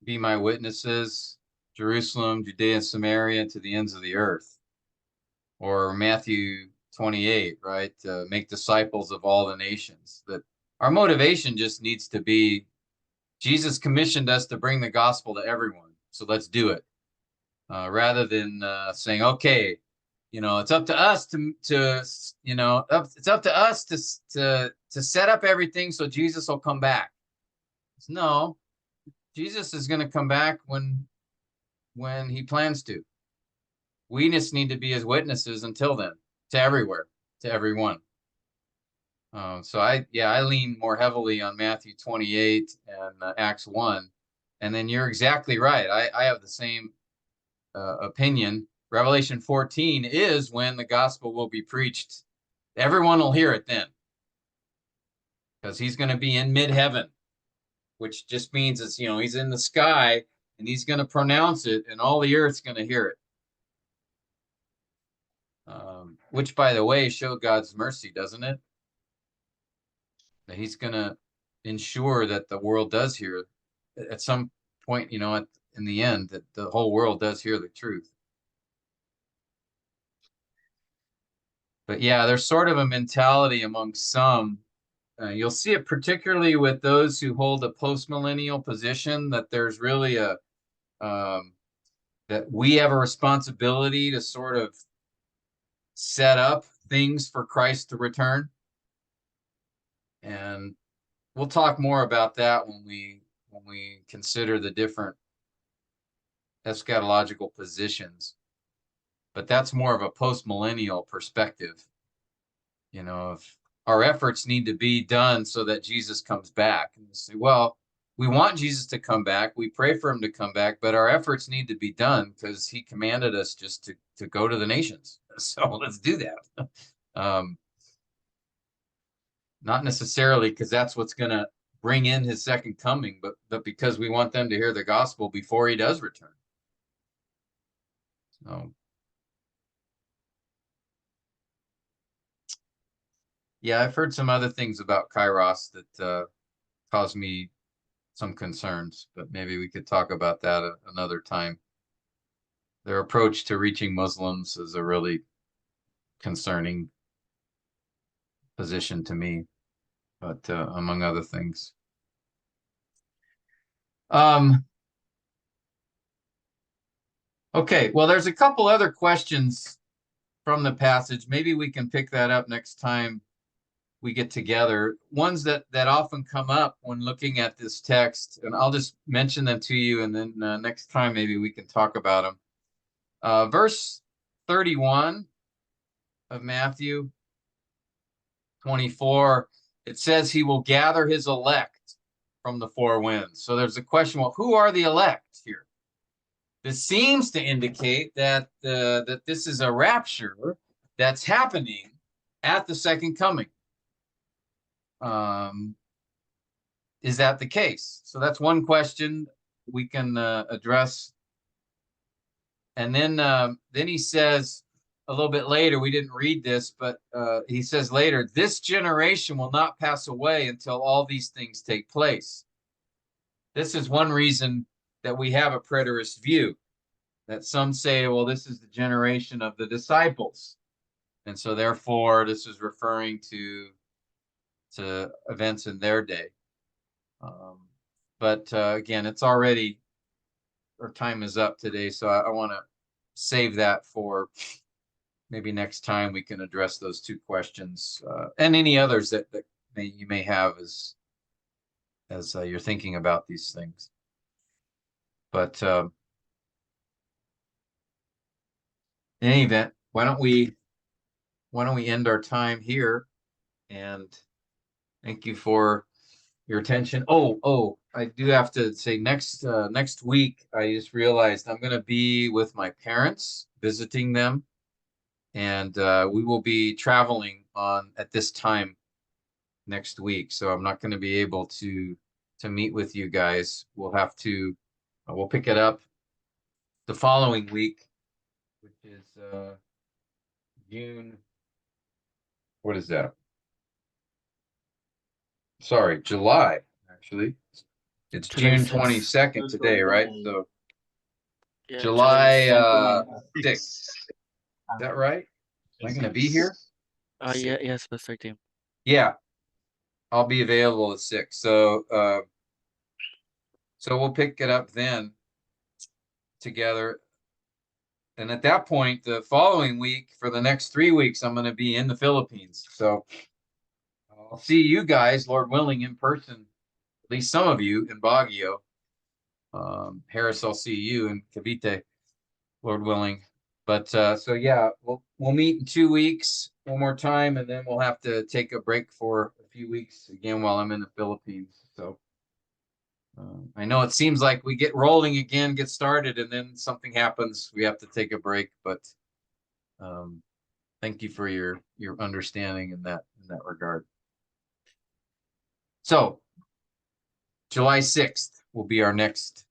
Be my witnesses, Jerusalem, Judea, and Samaria, to the ends of the earth. Or Matthew 28, right? Make disciples of all the nations. That our motivation just needs to be Jesus commissioned us to bring the gospel to everyone, so let's do it. Rather than saying, okay, it's up to us it's up to us to set up everything so Jesus will come back. No, Jesus is going to come back when he plans to. We just need to be his witnesses until then, to everywhere, to everyone. So I lean more heavily on Matthew 28 and Acts 1. And then you're exactly right. I have the same opinion. Revelation 14 is when the gospel will be preached. Everyone will hear it then, because he's going to be in mid-heaven, which just means it's, he's in the sky and he's going to pronounce it and all the earth's going to hear it. Which, by the way, shows God's mercy, doesn't it? That he's going to ensure that the world does hear at some point, in the end, that the whole world does hear the truth. But yeah, there's sort of a mentality among some. You'll see it particularly with those who hold a post-millennial position, that there's really that we have a responsibility to sort of set up things for Christ to return. And we'll talk more about that when we consider the different eschatological positions. But that's more of a post-millennial perspective. If our efforts need to be done so that Jesus comes back, and say, well, we want Jesus to come back, we pray for him to come back, but our efforts need to be done because he commanded us just to go to the nations. So let's do that. Not necessarily because that's what's going to bring in his second coming, but because we want them to hear the gospel before he does return. So yeah, I've heard some other things about Kairos that cause me some concerns, but maybe we could talk about that another time. Their approach to reaching Muslims is a really concerning position to me, but among other things. Okay, well, there's a couple other questions from the passage. Maybe we can pick that up next time we get together. Ones that often come up when looking at this text, and I'll just mention them to you, and then next time maybe we can talk about them. Verse 31 of Matthew 24, it says he will gather his elect from the four winds. So there's a question, well, who are the elect here? This seems to indicate that that this is a rapture that's happening at the second coming. Is that the case? So that's one question we can address. And then he says a little bit later, we didn't read this, but he says later, this generation will not pass away until all these things take place. This is one reason that we have a preterist view, that some say, well, this is the generation of the disciples. And so therefore, this is referring to events in their day. But again, it's already, our time is up today, so I want to save that for maybe next time. We can address those two questions and any others that you may have as you're thinking about these things. But in any event, why don't we end our time here, and thank you for your attention. Oh, I do have to say next week, I just realized I'm gonna be with my parents, visiting them, and we will be traveling at this time next week. So I'm not gonna be able to meet with you guys. We'll pick it up the following week, which is June. What is that? Sorry, July, actually. It's July June 6th. 22nd today, right? So Yeah, July 6th. 6. Is that right? Am I gonna be here? Yeah, yes, Pastor Tim. Yeah, I'll be available at 6. So we'll pick it up then together. And at that point, the following week, for the next 3 weeks, I'm gonna be in the Philippines. So I'll see you guys, Lord willing, in person, at least some of you in Baguio. Harris, I'll see you in Cavite, Lord willing. But so yeah, we'll meet in 2 weeks one more time, and then we'll have to take a break for a few weeks again while I'm in the Philippines. So I know it seems like we get rolling again, get started, and then something happens. We have to take a break, but thank you for your understanding in that regard. So July 6th will be our next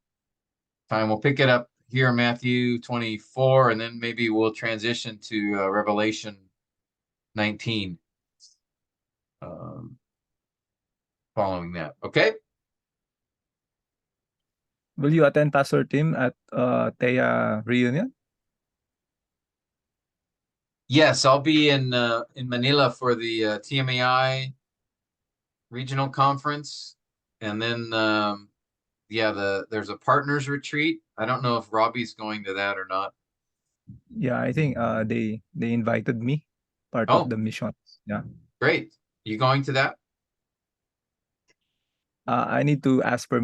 time. We'll pick it up here in Matthew 24, and then maybe we'll transition to Revelation 19 following that. Okay? Will you attend, Pastor Tim, at Thea reunion? Yes, I'll be in Manila for the TMAI regional conference, and then there's a partners retreat. I don't know if Robbie's going to that or not. Yeah, I think they invited me, part Oh. of the mission. Yeah. Great. You going to that? I need to ask permission